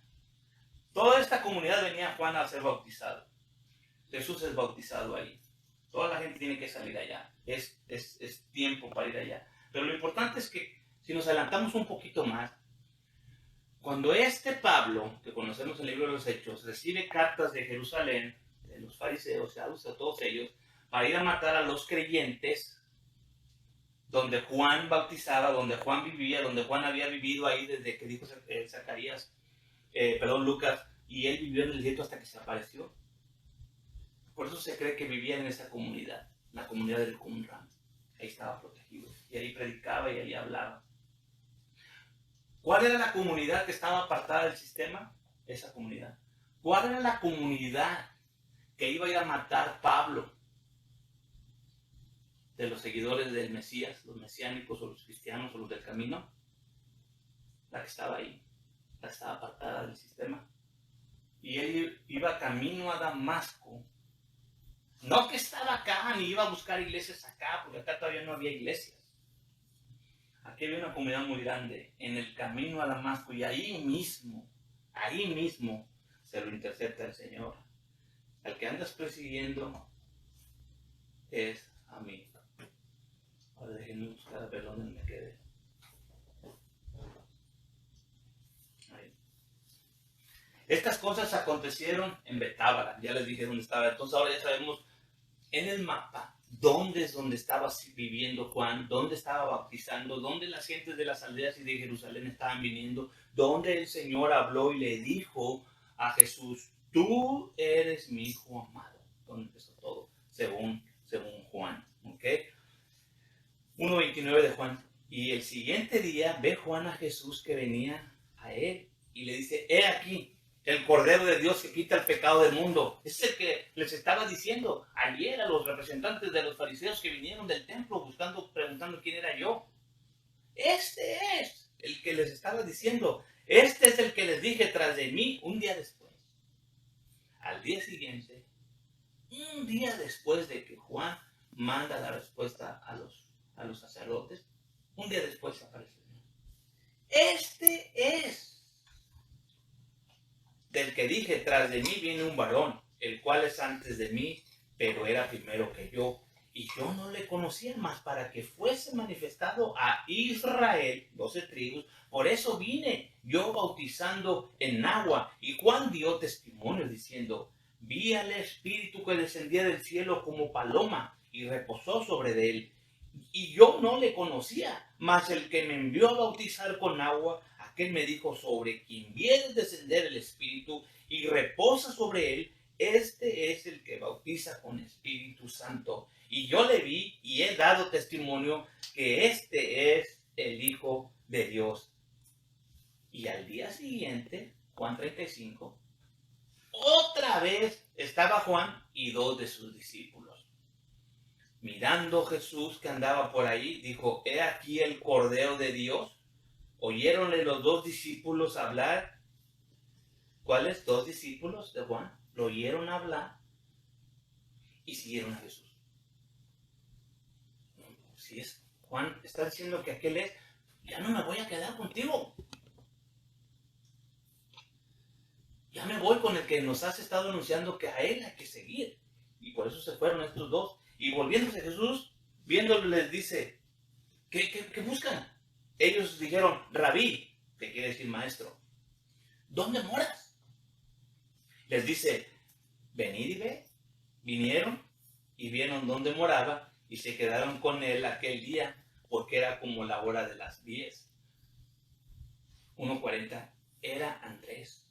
Toda esta comunidad venía Juan a ser bautizado. Jesús es bautizado ahí. Toda la gente tiene que salir allá. Es tiempo para ir allá. Pero lo importante es que si nos adelantamos un poquito más, cuando este Pablo, que conocemos en el libro de los Hechos, recibe cartas de Jerusalén, de los fariseos, de todos ellos, para ir a matar a los creyentes, donde Juan bautizaba, donde Juan vivía, donde Juan había vivido ahí desde que dijo Lucas, y él vivió en el desierto hasta que se apareció. Por eso se cree que vivía en esa comunidad, la comunidad del Qumran. Ahí estaba protegido, y ahí predicaba y ahí hablaba. ¿Cuál era la comunidad que estaba apartada del sistema? Esa comunidad. ¿Cuál era la comunidad que iba a ir a matar Pablo? De los seguidores del Mesías, los mesiánicos o los cristianos o los del camino. La que estaba ahí, la que estaba apartada del sistema. Y él iba camino a Damasco. No que estaba acá, ni iba a buscar iglesias acá, porque acá todavía no había iglesias. Aquí había una comunidad muy grande, en el camino a Damasco, y ahí mismo, se lo intercepta el Señor. Al que andas persiguiendo es a mí. Ahora déjenme buscar a ver dónde me quedé. Ahí. Estas cosas acontecieron en Betábara, ya les dije dónde estaba. Entonces ahora ya sabemos en el mapa dónde es donde estaba viviendo Juan, dónde estaba bautizando, dónde las gentes de las aldeas y de Jerusalén estaban viniendo, dónde el Señor habló y le dijo a Jesús: tú eres mi hijo amado. Donde empezó todo, según Juan. ¿Ok? 1:29 de Juan. Y el siguiente día ve Juan a Jesús que venía a él y le dice: he aquí el Cordero de Dios que quita el pecado del mundo. Es el que les estaba diciendo ayer a los representantes de los fariseos que vinieron del templo preguntando quién era yo. Este es el que les estaba diciendo. Este es el que les dije tras de mí un día después. Al día siguiente, un día después de que Juan manda la respuesta a los sacerdotes, un día después aparece. Este es del que dije, tras de mí viene un varón, el cual es antes de mí, pero era primero que yo. Y yo no le conocía más para que fuese manifestado a Israel, 12 tribus. Por eso vine yo bautizando en agua. Y Juan dio testimonio diciendo: vi al Espíritu que descendía del cielo como paloma y reposó sobre él. Y yo no le conocía, mas el que me envió a bautizar con agua, aquel me dijo: sobre quien viene descender el Espíritu y reposa sobre él, este es el que bautiza con Espíritu Santo. Y yo le vi y he dado testimonio que este es el Hijo de Dios. Y al día siguiente, Juan 35, otra vez estaba Juan y 2 de sus discípulos. Mirando Jesús que andaba por ahí, dijo: he aquí el Cordero de Dios. Oyéronle los 2 discípulos hablar. ¿Cuáles 2 discípulos de Juan? Lo oyeron hablar y siguieron a Jesús. Si es Juan, está diciendo que aquel es: ya no me voy a quedar contigo. Ya me voy con el que nos has estado anunciando que a él hay que seguir. Y por eso se fueron estos 2. Y volviéndose Jesús, viéndolo, les dice: ¿Qué buscan? Ellos dijeron: Rabí, que quiere decir maestro, ¿dónde moras? Les dice: venid y ve. Vinieron y vieron dónde moraba y se quedaron con él aquel día, porque era como la hora de las 10. 1:40, era Andrés,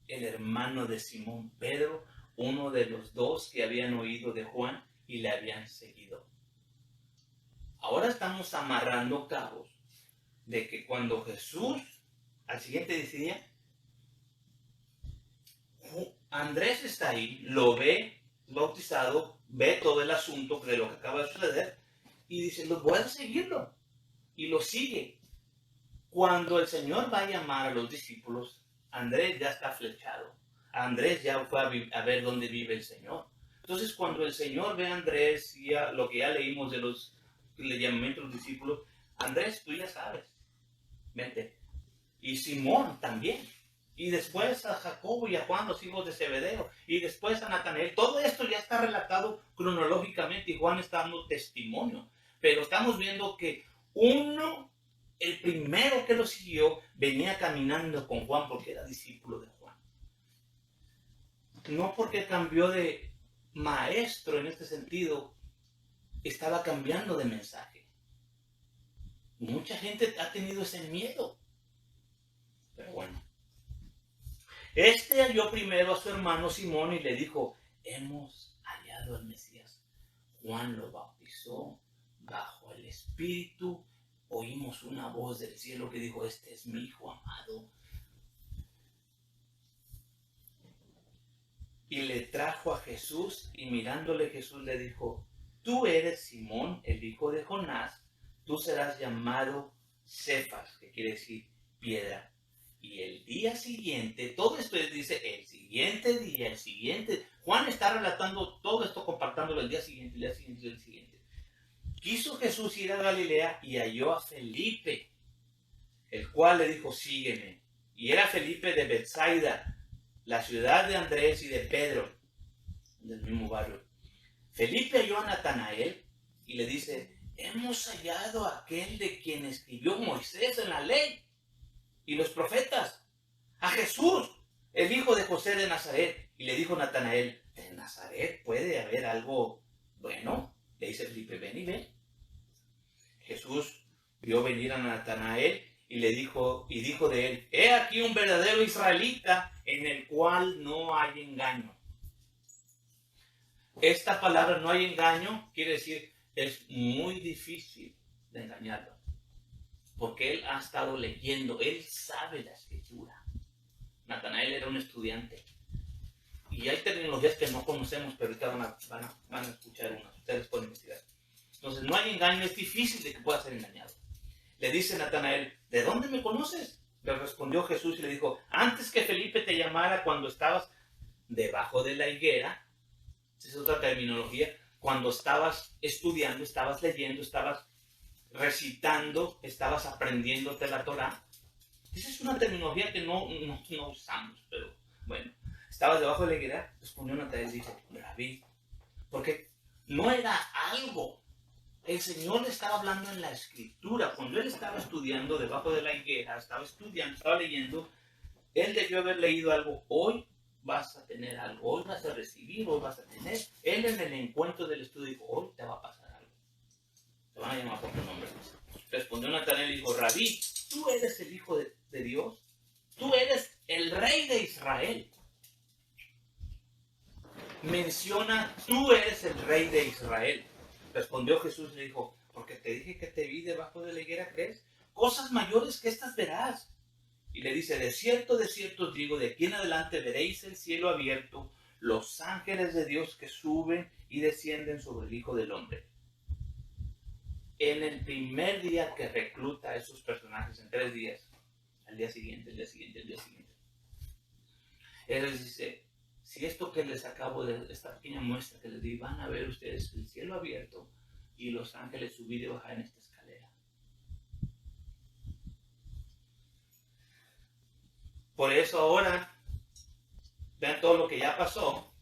el hermano de Simón Pedro, uno de los dos que habían oído de Juan y le habían seguido. Ahora estamos amarrando cabos de que cuando Jesús al siguiente día, Andrés está ahí, lo ve bautizado, ve todo el asunto de lo que acaba de suceder y dice, voy a seguirlo. Y lo sigue. Cuando el Señor va a llamar a los discípulos, Andrés ya está flechado. Andrés ya fue a ver dónde vive el Señor. Entonces, cuando el Señor ve a Andrés, y lo que ya leímos de los llamamientos de los discípulos, Andrés, tú ya sabes, vente. Y Simón también. Y después a Jacobo y a Juan, los hijos de Zebedeo. Y después a Natanael. Todo esto ya está relatado cronológicamente y Juan está dando testimonio. Pero estamos viendo que el primero que lo siguió, venía caminando con Juan porque era discípulo de Juan. No porque cambió de maestro en este sentido, estaba cambiando de mensaje. Mucha gente ha tenido ese miedo. Pero bueno. Este halló primero a su hermano Simón y le dijo, hemos hallado al Mesías. Juan lo bautizó bajo el Espíritu. Oímos una voz del cielo que dijo, este es mi hijo amado. Y le trajo a Jesús y mirándole Jesús le dijo, tú eres Simón, el hijo de Jonás, tú serás llamado Cefas, que quiere decir piedra. Y el día siguiente, todo esto dice el siguiente día, el siguiente. Juan está relatando todo esto, compartándolo el día siguiente, el día siguiente, el siguiente. Quiso Jesús ir a Galilea y halló a Felipe, el cual le dijo, sígueme. Y era Felipe de Betsaida, la ciudad de Andrés y de Pedro, del mismo barrio. Felipe halló a Natanael y le dice, hemos hallado a aquel de quien escribió Moisés en la ley y los profetas, a Jesús, el hijo de José de Nazaret. Y le dijo Natanael, ¿de Nazaret puede haber algo bueno? Le dice Felipe, ven y ve. Jesús vio venir a Natanael y dijo de él, he aquí un verdadero israelita en el cual no hay engaño. Esta palabra no hay engaño quiere decir es muy difícil de engañarlo. Porque él ha estado leyendo, él sabe la escritura. Natanael era un estudiante. Y hay terminologías que no conocemos, pero ahorita van a escuchar unas. Ustedes pueden investigar. Entonces, no hay engaño, es difícil de que pueda ser engañado. Le dice Natanael, ¿de dónde me conoces? Le respondió Jesús y le dijo, antes que Felipe te llamara cuando estabas debajo de la higuera, esa es otra terminología, cuando estabas estudiando, estabas leyendo, estabas recitando, estabas aprendiéndote la Torá. Esa es una terminología que no usamos, pero bueno. Estabas debajo de la higuera, respondió Natanael y dice, Rabí, porque no era algo. El Señor le estaba hablando en la escritura. Cuando él estaba estudiando debajo de la higuera, estaba estudiando, estaba leyendo, él debió haber leído algo. Hoy vas a tener algo, hoy vas a recibir, hoy vas a tener. Él en el encuentro del estudio dijo, hoy te va a pasar algo. Te van a llamar por tu nombre. Respondió Natanael y dijo, Rabí, tú eres el Hijo de Dios. Tú eres el Rey de Israel. Menciona, tú eres el Rey de Israel. Respondió Jesús y le dijo, porque te dije que te vi debajo de la higuera, ¿crees? Cosas mayores que estas verás. Y le dice, de cierto os digo, de aquí en adelante veréis el cielo abierto, los ángeles de Dios que suben y descienden sobre el Hijo del Hombre. En el primer día que recluta a esos personajes, en 3 días, al día siguiente, el día siguiente, el día siguiente, él les dice, si esto que les acabo de, esta pequeña muestra que les di, van a ver ustedes el cielo abierto y los ángeles subir y bajar en esta escalera. Por eso ahora, vean todo lo que ya pasó,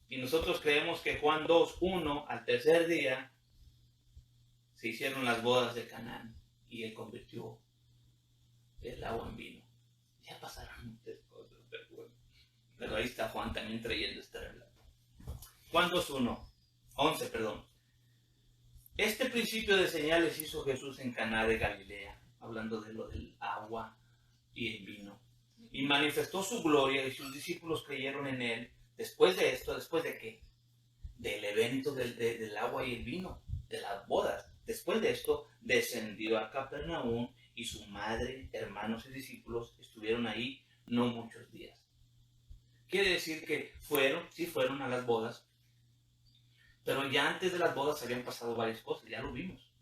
y nosotros creemos que Juan 2:1, al tercer día, se hicieron las bodas de Canaán, y él convirtió el agua en vino. Ya pasaron muchas cosas, pero bueno. Pero ahí está Juan también trayendo este relato. Juan 11, perdón. Este principio de señales hizo Jesús en Caná de Galilea, hablando de lo del agua y en vino. Y manifestó su gloria y sus discípulos creyeron en él. Después de esto, ¿después de qué? Del evento del agua y el vino, de las bodas. Después de esto, descendió a Capernaum y su madre, hermanos y discípulos estuvieron ahí no muchos días. Quiere decir que sí fueron a las bodas, pero ya antes de las bodas habían pasado varias cosas, ya lo vimos.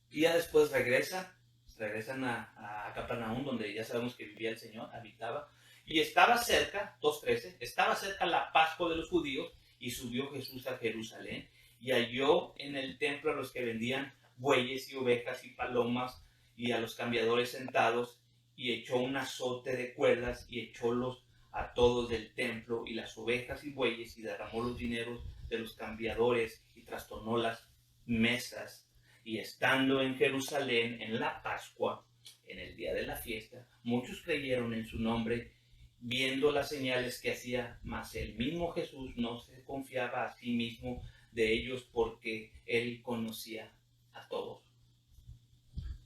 Y ya después regresan a Capernaum, donde ya sabemos que vivía el Señor, habitaba. Y estaba cerca, 2:13, estaba cerca la Pascua de los judíos, y subió Jesús a Jerusalén, y halló en el templo a los que vendían bueyes y ovejas y palomas, y a los cambiadores sentados, y echó un azote de cuerdas, y echólos a todos del templo, y las ovejas y bueyes, y derramó los dineros de los cambiadores, y trastornó las mesas. Y estando en Jerusalén en la Pascua, en el día de la fiesta, muchos creyeron en su nombre, viendo las señales que hacía, mas el mismo Jesús no se confiaba a sí mismo de ellos, porque él conocía a todos.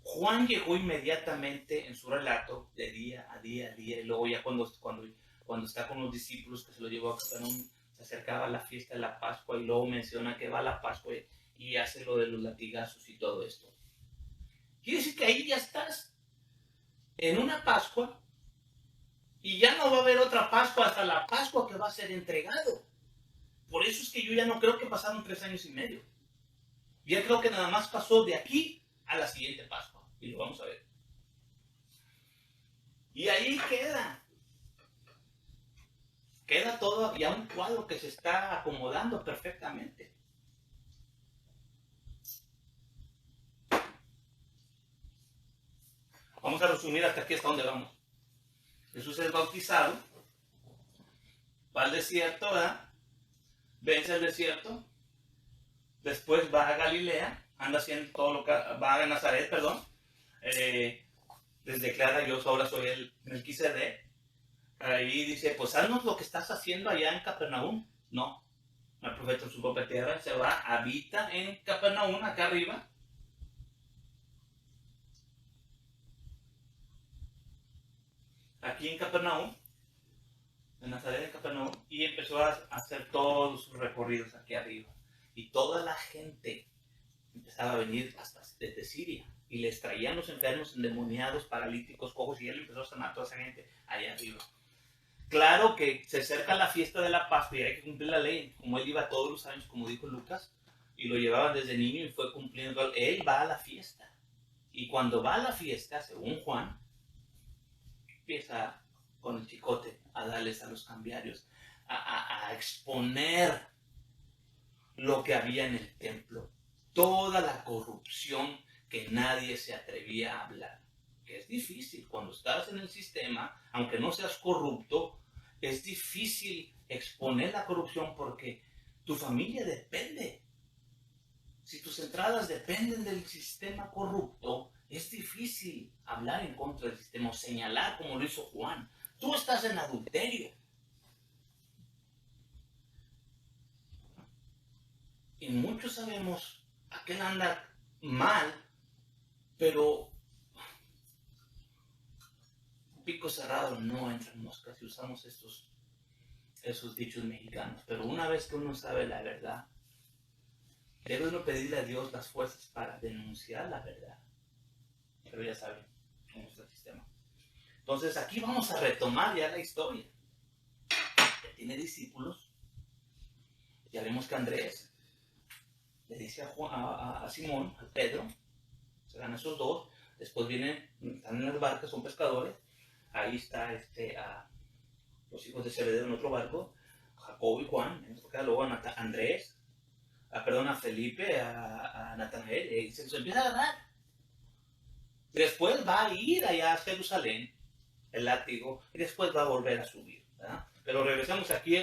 Juan llegó inmediatamente en su relato de día a día, y luego ya cuando está con los discípulos que se lo llevó a Capernaum, se acercaba a la fiesta de la Pascua, y luego menciona que va a la Pascua y hace lo de los latigazos y todo esto. Quiere decir que ahí ya estás en una Pascua, y ya no va a haber otra Pascua hasta la Pascua que va a ser entregado. Por eso es que yo ya no creo que pasaron 3 años y medio. Ya creo que nada más pasó de aquí a la siguiente Pascua. Y lo vamos a ver. Y ahí queda todo ya un cuadro que se está acomodando perfectamente. Vamos a resumir hasta aquí, hasta donde vamos. Jesús es bautizado, va al desierto, ¿verdad? Vence el desierto, después va a Galilea, anda haciendo todo lo que va a Nazaret, perdón, les declara: yo ahora soy el Melquisedec. Ahí dice: pues haznos lo que estás haciendo allá en Capernaum. No, el profeta en su propia tierra se va, habita en Capernaum, acá arriba. Aquí en Capernaum, en Nazaret, en Capernaum, y empezó a hacer todos sus recorridos aquí arriba. Y toda la gente empezaba a venir hasta desde Siria, y les traían los enfermos, endemoniados, paralíticos, cojos, y él empezó a sanar a toda esa gente allá arriba. Claro que se acerca la fiesta de la Pascua y hay que cumplir la ley, como él iba todos los años, como dijo Lucas, y lo llevaban desde niño y fue cumpliendo. Él va a la fiesta, y cuando va a la fiesta, según Juan, empieza con el chicote a darles a los cambiarios, a exponer lo que había en el templo, toda la corrupción que nadie se atrevía a hablar. Que es difícil cuando estás en el sistema, aunque no seas corrupto, es difícil exponer la corrupción porque tu familia depende. Si tus entradas dependen del sistema corrupto, es difícil hablar en contra del sistema o señalar como lo hizo Juan. Tú estás en adulterio. Y muchos sabemos aquel anda mal, pero pico cerrado no entran moscas, y usamos esos dichos mexicanos. Pero una vez que uno sabe la verdad, debe uno pedirle a Dios las fuerzas para denunciar la verdad. Pero ya saben cómo está el sistema. Entonces aquí vamos a retomar ya la historia. Ya tiene discípulos. Ya vemos que Andrés le dice a Simón, a Pedro, se dan esos dos. Después vienen, están en las barcas, son pescadores. Ahí está a los hijos de Zebedeo en otro barco, Jacobo y Juan. Luego a Felipe, a Natanael, y se empieza a agarrar. Después va a ir allá a Jerusalén, el látigo, y después va a volver a subir, ¿verdad? Pero regresamos aquí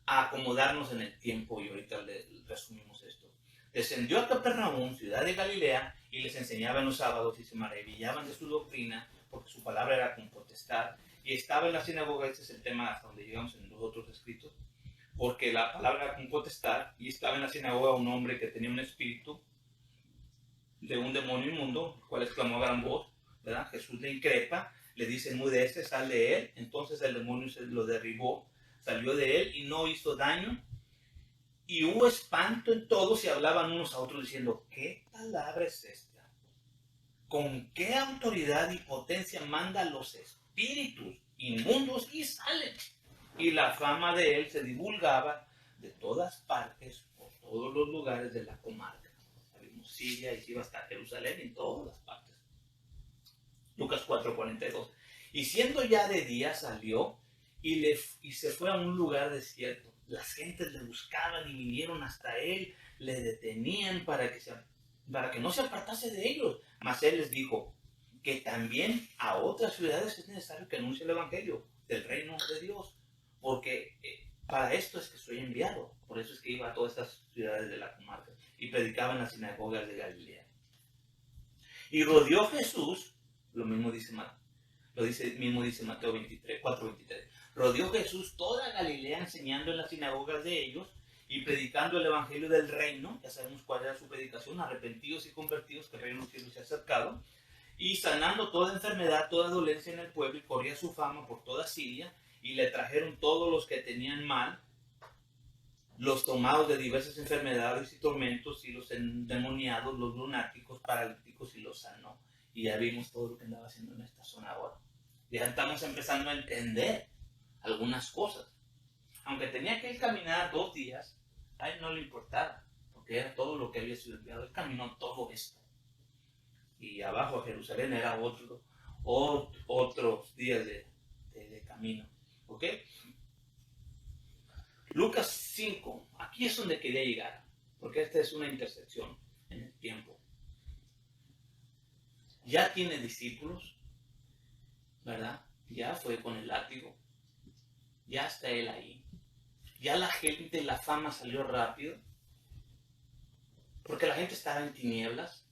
a acomodarnos en el tiempo, y ahorita resumimos esto. Descendió a Capernaum, ciudad de Galilea, y les enseñaba en los sábados, y se maravillaban de su doctrina, porque su palabra era con potestad. Y estaba en la sinagoga, este es el tema hasta donde llegamos en los otros escritos, porque la palabra era con potestad, y estaba en la sinagoga un hombre que tenía un espíritu de un demonio inmundo, el cual exclamó a gran voz, ¿verdad? Jesús le increpa, le dice, enmudece, sal de él. Entonces el demonio se lo derribó, salió de él y no hizo daño. Y hubo espanto en todos y hablaban unos a otros diciendo, ¿qué palabra es esta? ¿Con qué autoridad y potencia manda los espíritus inmundos y salen? Y la fama de él se divulgaba de todas partes, por todos los lugares de la comarca. Sabemos Siria y se iba hasta Jerusalén, en todas las partes. Lucas 4:42. Y siendo ya de día salió y se fue a un lugar desierto. Las gentes le buscaban y vinieron hasta él, le detenían para que no se apartase de ellos. Mas él les dijo que también a otras ciudades es necesario que anuncie el evangelio del reino de Dios, porque para esto es que soy enviado. Por eso es que iba a todas estas ciudades de la comarca y predicaba en las sinagogas de Galilea. Y rodeó Jesús, lo mismo dice Mateo 4:23. Rodeó Jesús toda Galilea enseñando en las sinagogas de ellos y predicando el evangelio del reino. Ya sabemos cuál era su predicación: arrepentidos y convertidos, que el reino de los cielos se ha acercado. Y sanando toda enfermedad, toda dolencia en el pueblo, y corría su fama por toda Siria. Y le trajeron todos los que tenían mal, los tomados de diversas enfermedades y tormentos, y los endemoniados, los lunáticos, paralíticos, y los sanó. Y ya vimos todo lo que andaba haciendo en esta zona ahora. Ya estamos empezando a entender algunas cosas. Aunque tenía que él caminar 2 días, a él no le importaba, porque era todo lo que había sido enviado. Él caminó todo esto. Y abajo a Jerusalén era otros días de camino. ¿Ok? Lucas 5. Aquí es donde quería llegar, porque esta es una intersección en el tiempo. Ya tiene discípulos, ¿verdad? Ya fue con el látigo. Ya está él ahí. Ya la gente, la fama salió rápido, porque la gente estaba en tinieblas.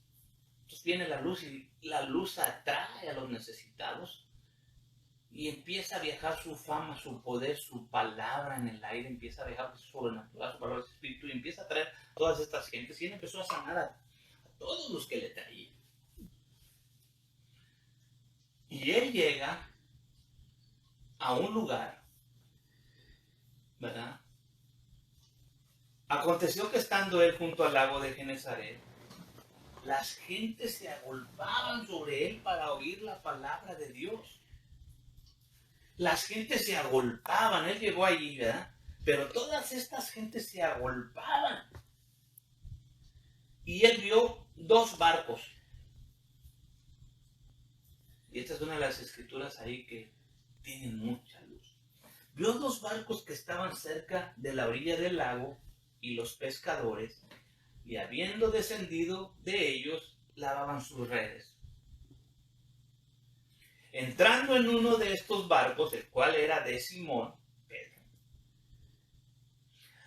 Entonces viene la luz y la luz atrae a los necesitados. Y empieza a viajar su fama, su poder, su palabra en el aire. Empieza a viajar su sobrenatural, su palabra, su espíritu. Y empieza a traer todas estas gentes. Y él empezó a sanar a todos los que le traían. Y él llega a un lugar, ¿verdad? Aconteció que estando él junto al lago de Genesaret, las gentes se agolpaban sobre él para oír la palabra de Dios. Las gentes se agolpaban, él llegó allí, ¿verdad? Pero todas estas gentes se agolpaban. Y él vio 2 barcos. Y esta es una de las escrituras ahí que tienen mucha luz. Vio 2 barcos que estaban cerca de la orilla del lago, y los pescadores, y habiendo descendido de ellos, lavaban sus redes. Entrando en uno de estos barcos, el cual era de Simón, Pedro,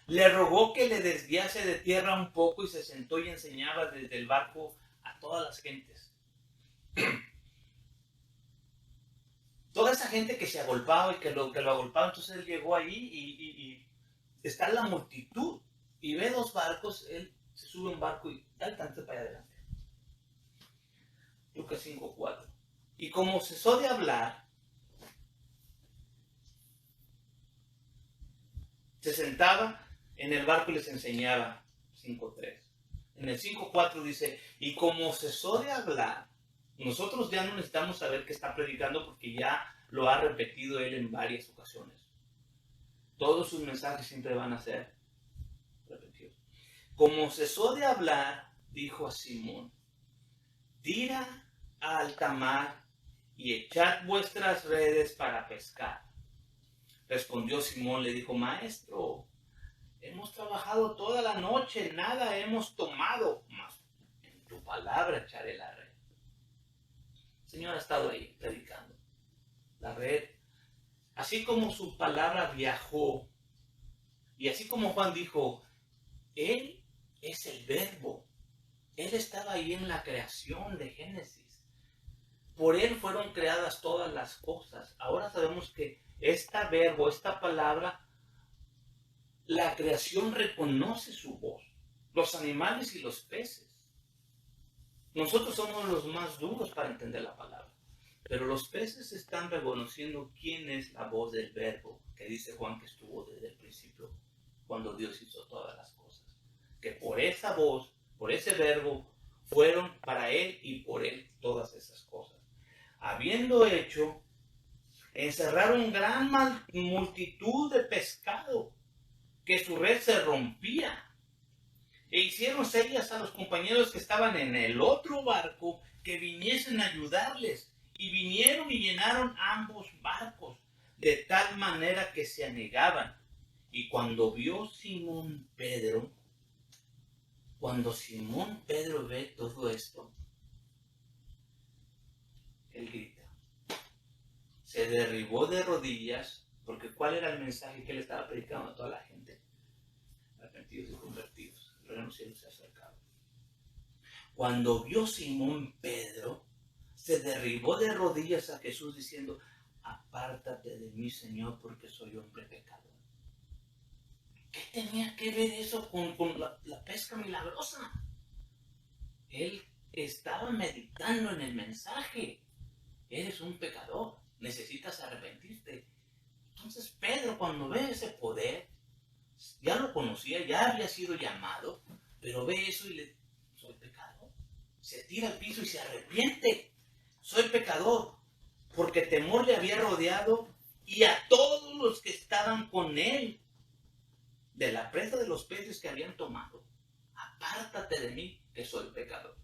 le rogó que le desviase de tierra un poco, y se sentó y enseñaba desde el barco a todas las gentes. Toda esa gente que se agolpaba y que lo agolpaba, entonces él llegó ahí y está la multitud. Y ve 2 barcos, él se sube a un barco y da el tanto para adelante. Lucas 5:4. Y como cesó de hablar, se sentaba en el barco y les enseñaba. 5:3. En el 5:4 dice, y como cesó de hablar, nosotros ya no necesitamos saber qué está predicando, porque ya lo ha repetido él en varias ocasiones. Todos sus mensajes siempre van a ser repetidos. Como cesó de hablar, dijo a Simón, tira a alta mar y echad vuestras redes para pescar. Respondió Simón, le dijo, maestro, hemos trabajado toda la noche, nada hemos tomado, mas en tu palabra echaré la red. El Señor ha estado ahí predicando. La red, así como su palabra viajó, y así como Juan dijo, Él es el verbo. Él estaba ahí en la creación de Génesis. Por Él fueron creadas todas las cosas. Ahora sabemos que este verbo, esta palabra, la creación reconoce su voz. Los animales y los peces. Nosotros somos los más duros para entender la palabra. Pero los peces están reconociendo quién es la voz del verbo, que dice Juan que estuvo desde el principio, cuando Dios hizo todas las cosas. Que por esa voz, por ese verbo, fueron para él y por él todas esas cosas. Habiendo hecho, encerraron gran multitud de pescado, que su red se rompía. E hicieron señas a los compañeros que estaban en el otro barco que viniesen a ayudarles. Y vinieron y llenaron ambos barcos, de tal manera que se anegaban. Y cuando vio Simón Pedro, ve todo esto, él grita. Se derribó de rodillas, porque ¿cuál era el mensaje que él estaba predicando a toda la gente? Arrepentidos y convertidos. El reino de los cielos se ha acercado. Cuando vio Simón Pedro, se derribó de rodillas a Jesús diciendo: apártate de mí, Señor, porque soy hombre pecador. ¿Qué tenía que ver eso con la pesca milagrosa? Él estaba meditando en el mensaje. Eres un pecador, necesitas arrepentirte. Entonces Pedro, cuando ve ese poder, ya lo conocía, ya había sido llamado, pero ve eso y le: soy pecador. Se tira al piso y se arrepiente. Soy pecador, porque temor le había rodeado y a todos los que estaban con él de la presa de los peces que habían tomado. Apártate de mí, que soy pecador.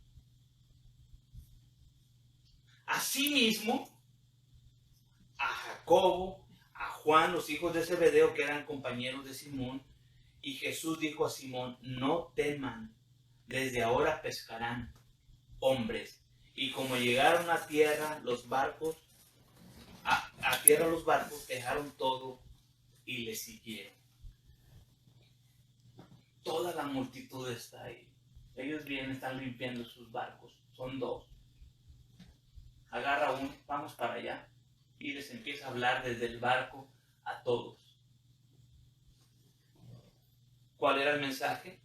Asimismo, a Jacobo, a Juan, los hijos de Zebedeo, que eran compañeros de Simón, y Jesús dijo a Simón: no teman, desde ahora pescarán hombres. Y como llegaron a tierra los barcos, dejaron todo y le siguieron. Toda la multitud está ahí. Ellos vienen, están limpiando sus barcos. Son dos. Agarra uno, vamos para allá. Y les empieza a hablar desde el barco a todos. ¿Cuál era el mensaje?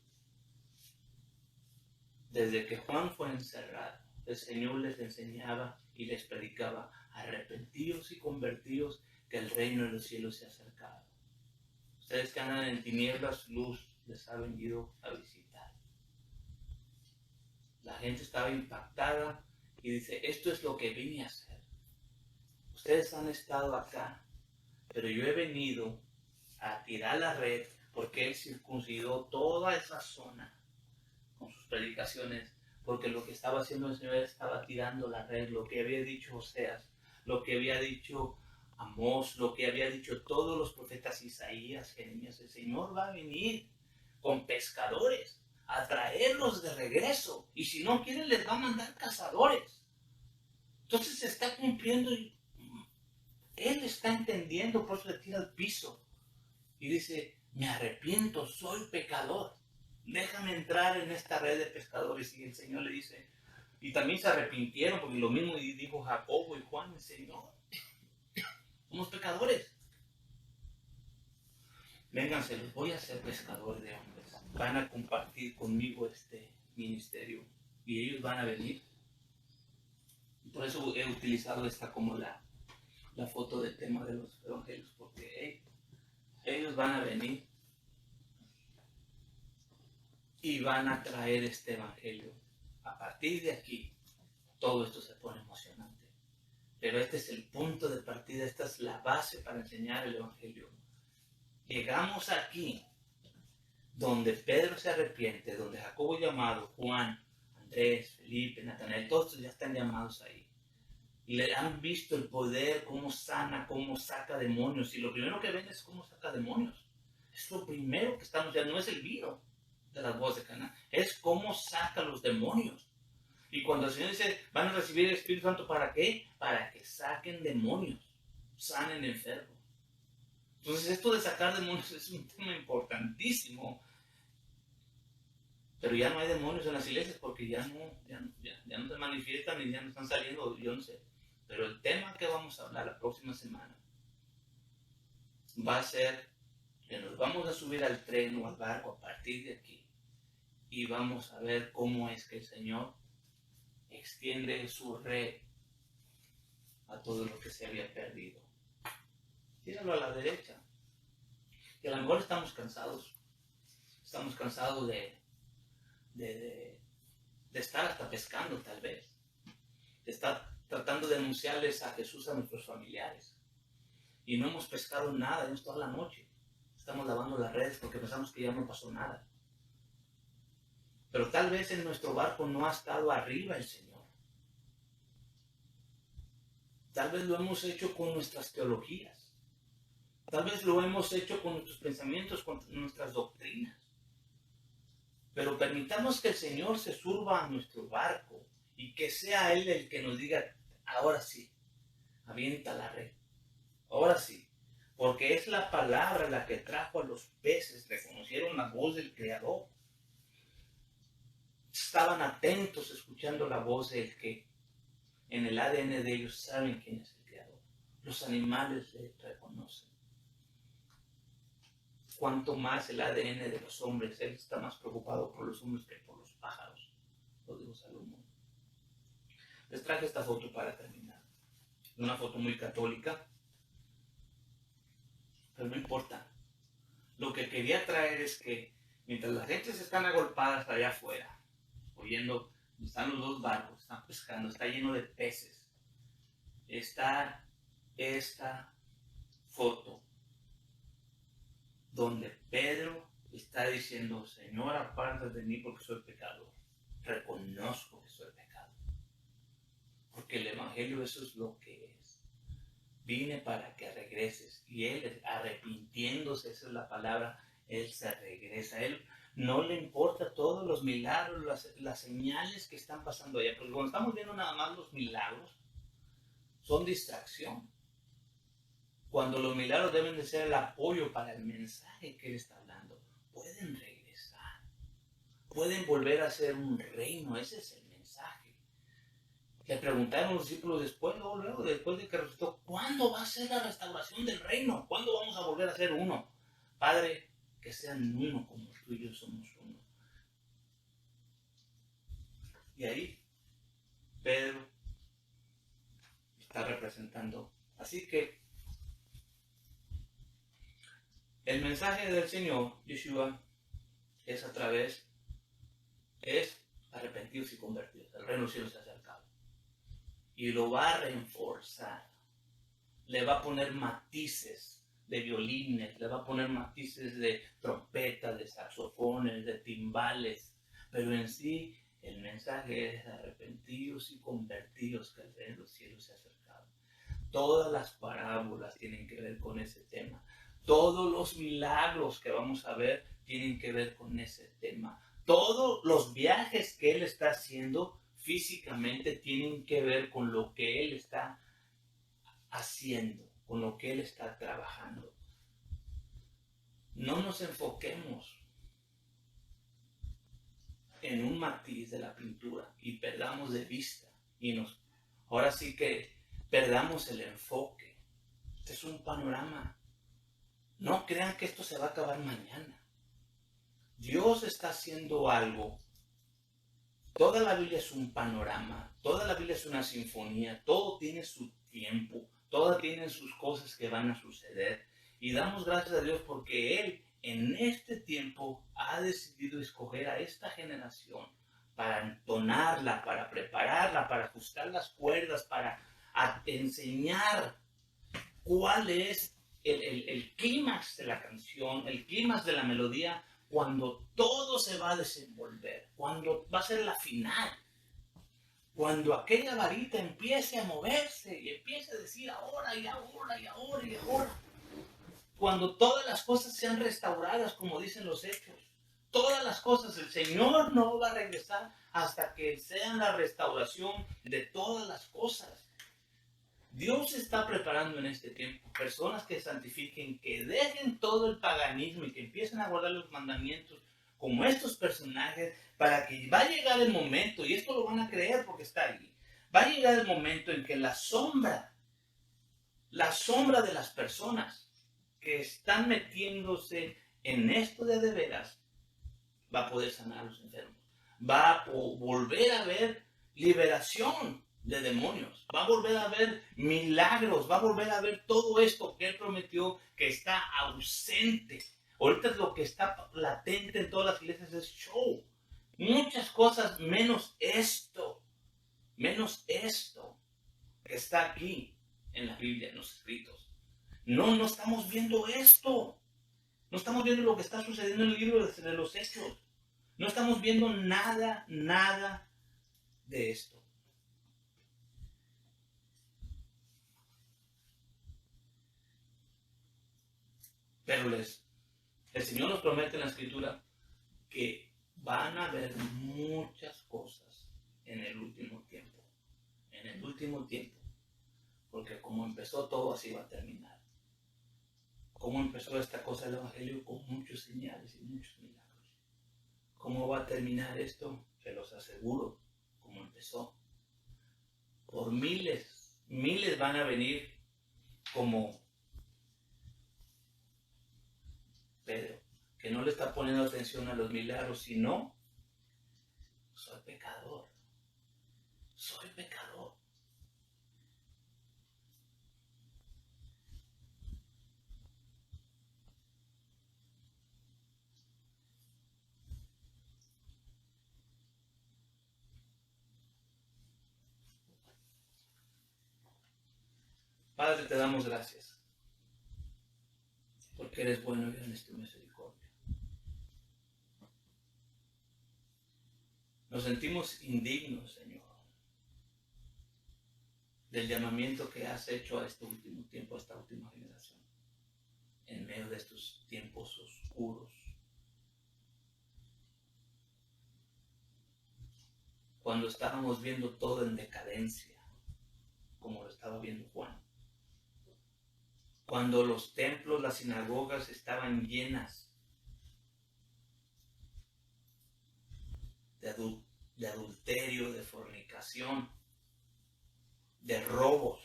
Desde que Juan fue encerrado, el Señor les enseñaba y les predicaba: arrepentíos y convertíos, que el reino de los cielos se ha acercado. Ustedes que andan en tinieblas, luz les ha venido a visitar. La gente estaba impactada y dice: esto es lo que vine a hacer. Ustedes han estado acá, pero yo he venido a tirar la red, porque Él circuncidó toda esa zona con sus predicaciones, porque lo que estaba haciendo el Señor estaba tirando la red, lo que había dicho Oseas, lo que había dicho Amós, lo que había dicho todos los profetas, Isaías, Jeremías. El Señor va a venir con pescadores a traerlos de regreso, y si no quieren les va a mandar cazadores. Entonces se está cumpliendo y Él está entendiendo, por eso le tira al piso y dice: me arrepiento, soy pecador, déjame entrar en esta red de pescadores. Y el Señor le dice, y también se arrepintieron, porque lo mismo dijo Jacobo y Juan: el Señor, somos pecadores, vénganse, los voy a hacer pescadores de hombres, van a compartir conmigo este ministerio y ellos van a venir. Por eso he utilizado esta como la foto del tema de los evangelios, porque ellos van a venir y van a traer este evangelio. A partir de aquí, todo esto se pone emocionante. Pero este es el punto de partida, esta es la base para enseñar el evangelio. Llegamos aquí, donde Pedro se arrepiente, donde Jacobo es llamado, Juan, Andrés, Felipe, Natanael, todos ya están llamados ahí. Y le han visto el poder, cómo sana, cómo saca demonios. Y lo primero que ven es cómo saca demonios. Es lo primero que estamos viendo, no es el vino de las bodas de Caná, es cómo saca los demonios. Y cuando el Señor dice, van a recibir el Espíritu Santo, ¿para qué? Para que saquen demonios, sanen enfermos. Entonces esto de sacar demonios es un tema importantísimo. Pero ya no hay demonios en las iglesias, porque ya no se manifiestan y ya no están saliendo, yo no sé. Pero el tema que vamos a hablar la próxima semana va a ser que nos vamos a subir al tren o al barco a partir de aquí y vamos a ver cómo es que el Señor extiende su red a todo lo que se había perdido. Tíralo a la derecha. Que a lo mejor estamos cansados. Estamos cansados de estar hasta pescando, tal vez. De estar tratando de anunciarles a Jesús a nuestros familiares. Y no hemos pescado nada, hemos toda la noche. Estamos lavando las redes porque pensamos que ya no pasó nada. Pero tal vez en nuestro barco no ha estado arriba el Señor. Tal vez lo hemos hecho con nuestras teologías. Tal vez lo hemos hecho con nuestros pensamientos, con nuestras doctrinas. Pero permitamos que el Señor se suba a nuestro barco y que sea Él el que nos diga, ahora sí, avienta la red. Ahora sí, porque es la palabra la que trajo a los peces, reconocieron la voz del Creador. Estaban atentos escuchando la voz del que en el ADN de ellos saben quién es el Creador. Los animales le reconocen. Cuanto más el ADN de los hombres, Él está más preocupado por los hombres que por los pájaros. Lo digo Salomón. Les traje esta foto para terminar. Una foto muy católica. Pero no importa. Lo que quería traer es que mientras las gentes están agolpadas allá afuera, oyendo, están los dos barcos, están pescando, está lleno de peces, está esta foto donde Pedro está diciendo, Señor, apártate de mí porque soy pecador. Reconozco que soy pecador. Porque el Evangelio eso es lo que es. Vine para que regreses. Y Él, arrepintiéndose, esa es la palabra, Él se regresa. Él no le importa todos los milagros, las señales que están pasando allá. Porque cuando estamos viendo nada más los milagros, son distracción. Cuando los milagros deben de ser el apoyo para el mensaje que Él está hablando. Pueden regresar. Pueden volver a ser un reino. Ese es el mensaje. Le preguntaron los discípulos después de que resucitó, ¿cuándo va a ser la restauración del reino? ¿Cuándo vamos a volver a ser uno? Padre, que sean uno como tú y yo somos uno. Y ahí Pedro está representando. Así que el mensaje del Señor, Yeshua, es arrepentidos y convertidos. El reino del cielo se ha acercado. Y lo va a reforzar. Le va a poner matices de violines, le va a poner matices de trompetas, de saxofones, de timbales. Pero en sí, el mensaje es arrepentidos y convertidos, que el reino de los cielos se ha acercado. Todas las parábolas tienen que ver con ese tema. Todos los milagros que vamos a ver tienen que ver con ese tema. Todos los viajes que Él está haciendo físicamente tienen que ver con lo que Él está haciendo, con lo que Él está trabajando. No nos enfoquemos en un matiz de la pintura y perdamos de vista. Ahora sí que perdamos el enfoque. Este es un panorama. No crean que esto se va a acabar mañana. Dios está haciendo algo. Toda la Biblia es un panorama, toda la Biblia es una sinfonía, todo tiene su tiempo, todo tiene sus cosas que van a suceder. Y damos gracias a Dios porque Él en este tiempo ha decidido escoger a esta generación para entonarla, para prepararla, para ajustar las cuerdas, para enseñar cuál es el clímax de la canción, el clímax de la melodía, cuando todo se va a desenvolver, cuando va a ser la final, cuando aquella varita empiece a moverse y empiece a decir ahora y ahora y ahora y ahora, cuando todas las cosas sean restauradas como dicen los hechos, todas las cosas, el Señor no va a regresar hasta que sean la restauración de todas las cosas. Dios está preparando en este tiempo personas que santifiquen, que dejen todo el paganismo y que empiecen a guardar los mandamientos como estos personajes, para que va a llegar el momento, y esto lo van a creer porque está ahí, va a llegar el momento en que la sombra de las personas que están metiéndose en esto de veras, va a poder sanar a los enfermos, va a volver a haber liberación de demonios. Va a volver a haber milagros, va a volver a ver todo esto que Él prometió que está ausente. Ahorita lo que está latente en todas las iglesias es show. Muchas cosas menos esto que está aquí en la Biblia, en los escritos. No estamos viendo esto. No estamos viendo lo que está sucediendo en el libro de los Hechos. No estamos viendo nada de esto. Pero el Señor nos promete en la Escritura que van a haber muchas cosas en el último tiempo. En el último tiempo. Porque como empezó todo, así va a terminar. Como empezó esta cosa del Evangelio, con muchos señales y muchos milagros. ¿Cómo va a terminar esto? Se los aseguro, como empezó. Por miles van a venir como Pedro, que no le está poniendo atención a los milagros, sino soy pecador. Soy pecador. Padre, te damos gracias, porque eres bueno y grande es tu misericordia. Nos sentimos indignos, Señor, del llamamiento que has hecho a este último tiempo, a esta última generación, en medio de estos tiempos oscuros. Cuando estábamos viendo todo en decadencia, como lo estaba viendo Juan. Cuando los templos, las sinagogas estaban llenas de adulterio, de fornicación, de robos,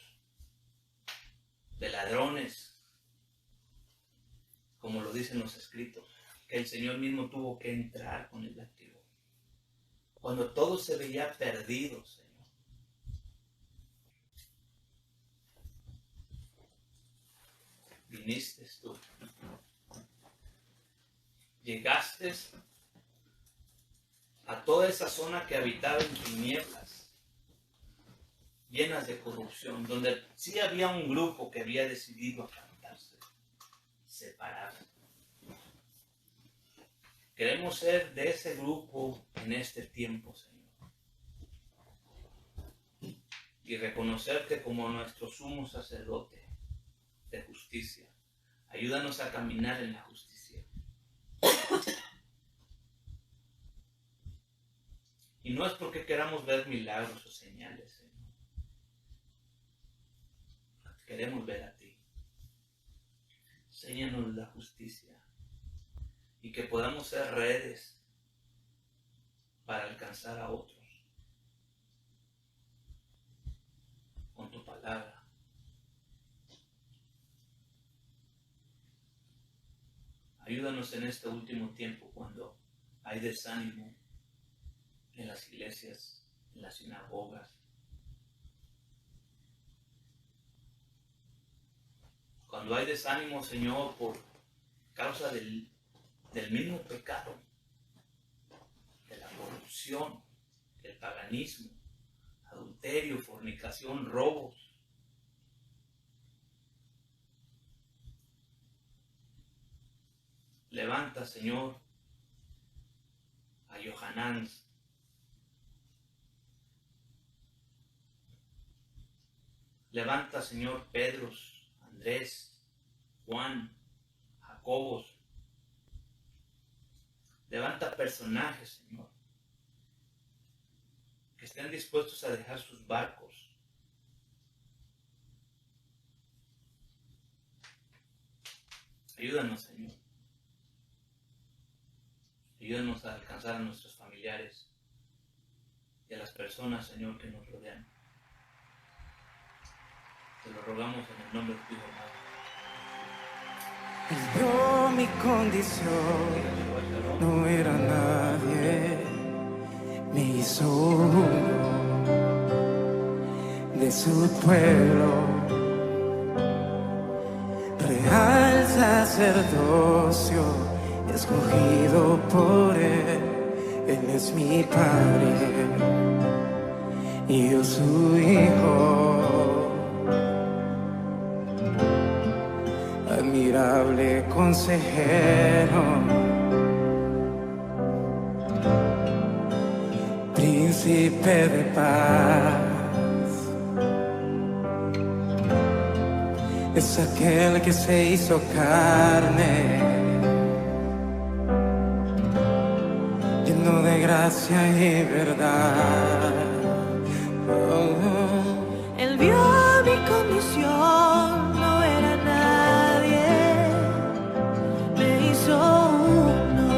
de ladrones, como lo dicen los escritos, que el Señor mismo tuvo que entrar con el látigo. Cuando todo se veía perdido, Señor. Viniste tú. Llegaste a toda esa zona que habitaba en tinieblas, llenas de corrupción, donde sí había un grupo que había decidido apartarse, separarse. Queremos ser de ese grupo en este tiempo, Señor. Y reconocerte como nuestro sumo sacerdote de justicia. Ayúdanos a caminar en la justicia. Y no es porque queramos ver milagros o señales, Señor. Queremos ver a ti. Enséñanos la justicia. Y que podamos ser redes para alcanzar a otros. Con tu palabra. Ayúdanos en este último tiempo cuando hay desánimo en las iglesias, en las sinagogas. Cuando hay desánimo, Señor, por causa del mismo pecado, de la corrupción, del paganismo, adulterio, fornicación, robos. Levanta, Señor, a Johanán. Levanta, Señor, Pedros, Andrés, Juan, Jacobos. Levanta personajes, Señor, que estén dispuestos a dejar sus barcos. Ayúdanos, Señor. Ayúdanos a alcanzar a nuestros familiares y a las personas, Señor, que nos rodean. Te lo rogamos en el nombre de tu Hijo amado. Yo mi condición no era nadie, me hizo uno su pueblo, real sacerdocio, escogido por Él. Él es mi Padre y yo su Hijo. Admirable consejero, príncipe de paz, es aquel que se hizo carne, lleno de gracia y verdad. Él vio mi condición, no era nadie, me hizo uno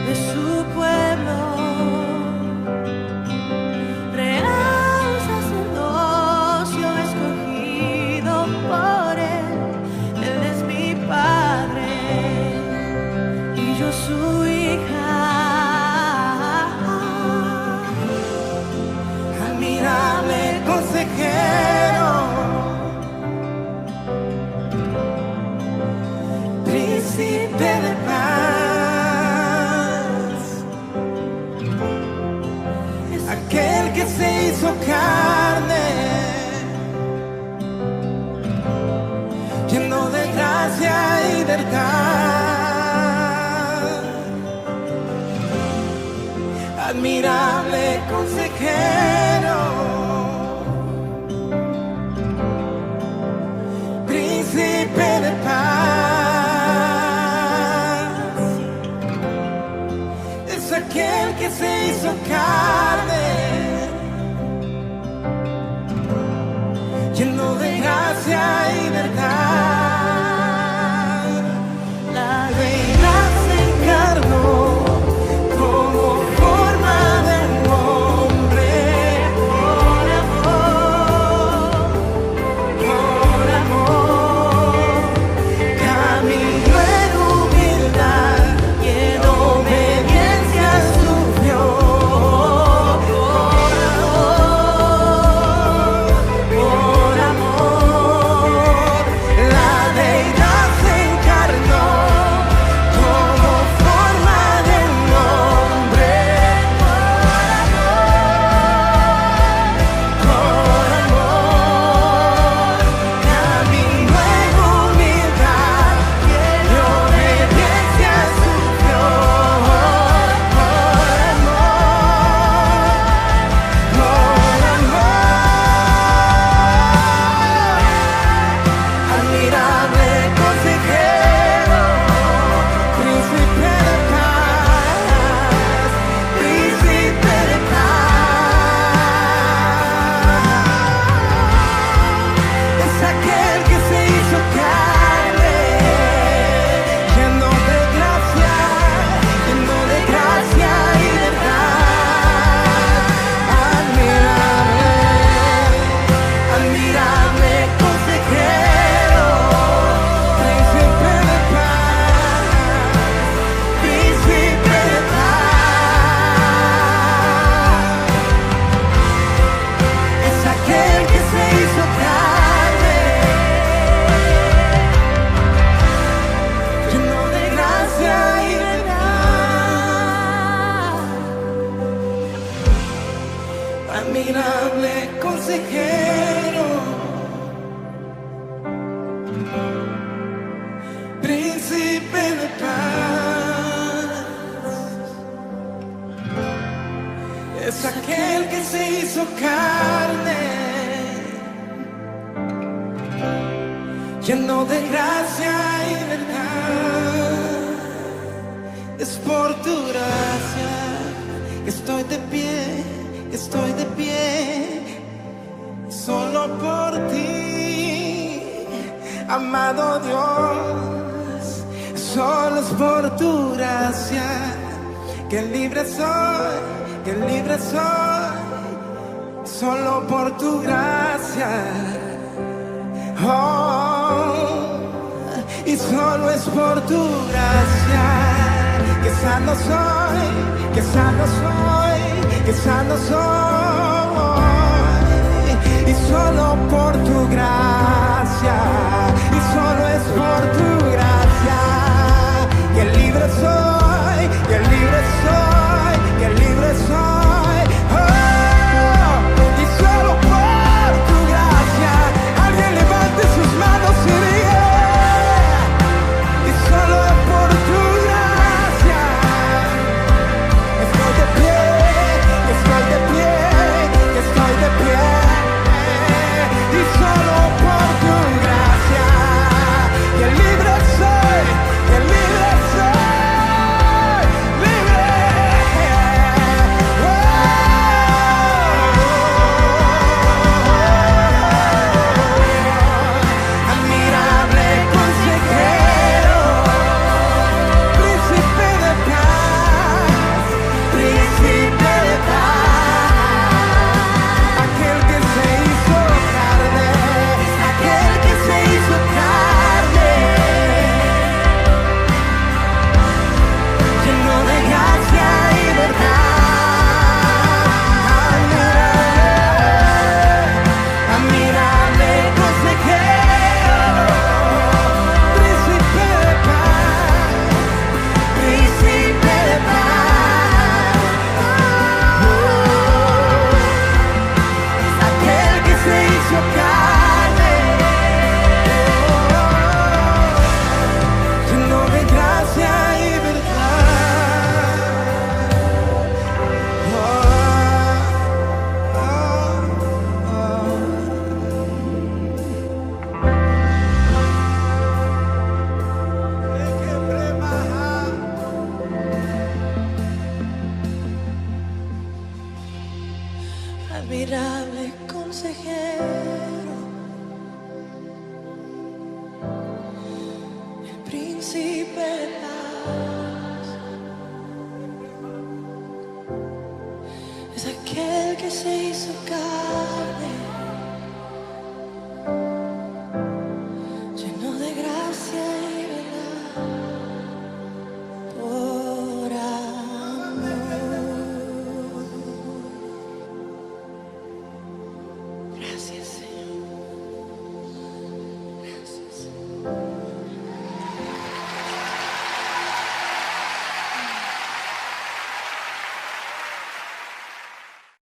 de su pueblo, real sacerdocio, escogido por Él. Él es mi Padre y yo su hija. Admirable consejero, príncipe de paz, aquel que se hizo carne, lleno de gracia y verdad. Admirable consejero, príncipe de paz, es aquel que se hizo carne, lleno de gracia y verdad. La deidad se encarnó como forma de hombre, por amor, caminó en humildad y en obediencia sufrió, por amor, la deidad se encarnó como forma de hombre, por amor, caminó en humildad y en obediencia sufrió, por amor. Admirable consejero, príncipe de paz, príncipe de paz, es aquel que se hizo carne, lleno de gracia y verdad. Admirable consejero, príncipe de paz, príncipe de paz, es aquel que se hizo carne, lleno de gracia y verdad. Admirable consejero, príncipe de paz, es aquel que se hizo carne, lleno de gracia y verdad. Es por tu gracia que estoy de pie, solo por ti, amado Dios. Solo es por tu gracia que libre soy, solo por tu gracia. Oh, y solo es por tu gracia que sano soy, que sano soy. tu gracia, y solo es por tu gracia, que libre soy, que libre soy, que libre soy. Oh, y solo por tu gracia, alguien levante sus manos y diga, y solo por tu gracia, estoy de pie, estoy de pie, estoy de pie. Y solo por tu gracia, que libre soy, que libre soy, libre. Admirable consejero, príncipe de paz, príncipe de paz, aquel que se hizo carne, aquel que se hizo carne, lleno de gracia y verdad. Admirable, admirable consejero, príncipe de paz, príncipe de paz. Aquel que se hizo carne, lleno de gracia y verdad. Admirable consejero, el príncipe de paz, es aquel que se hizo carne.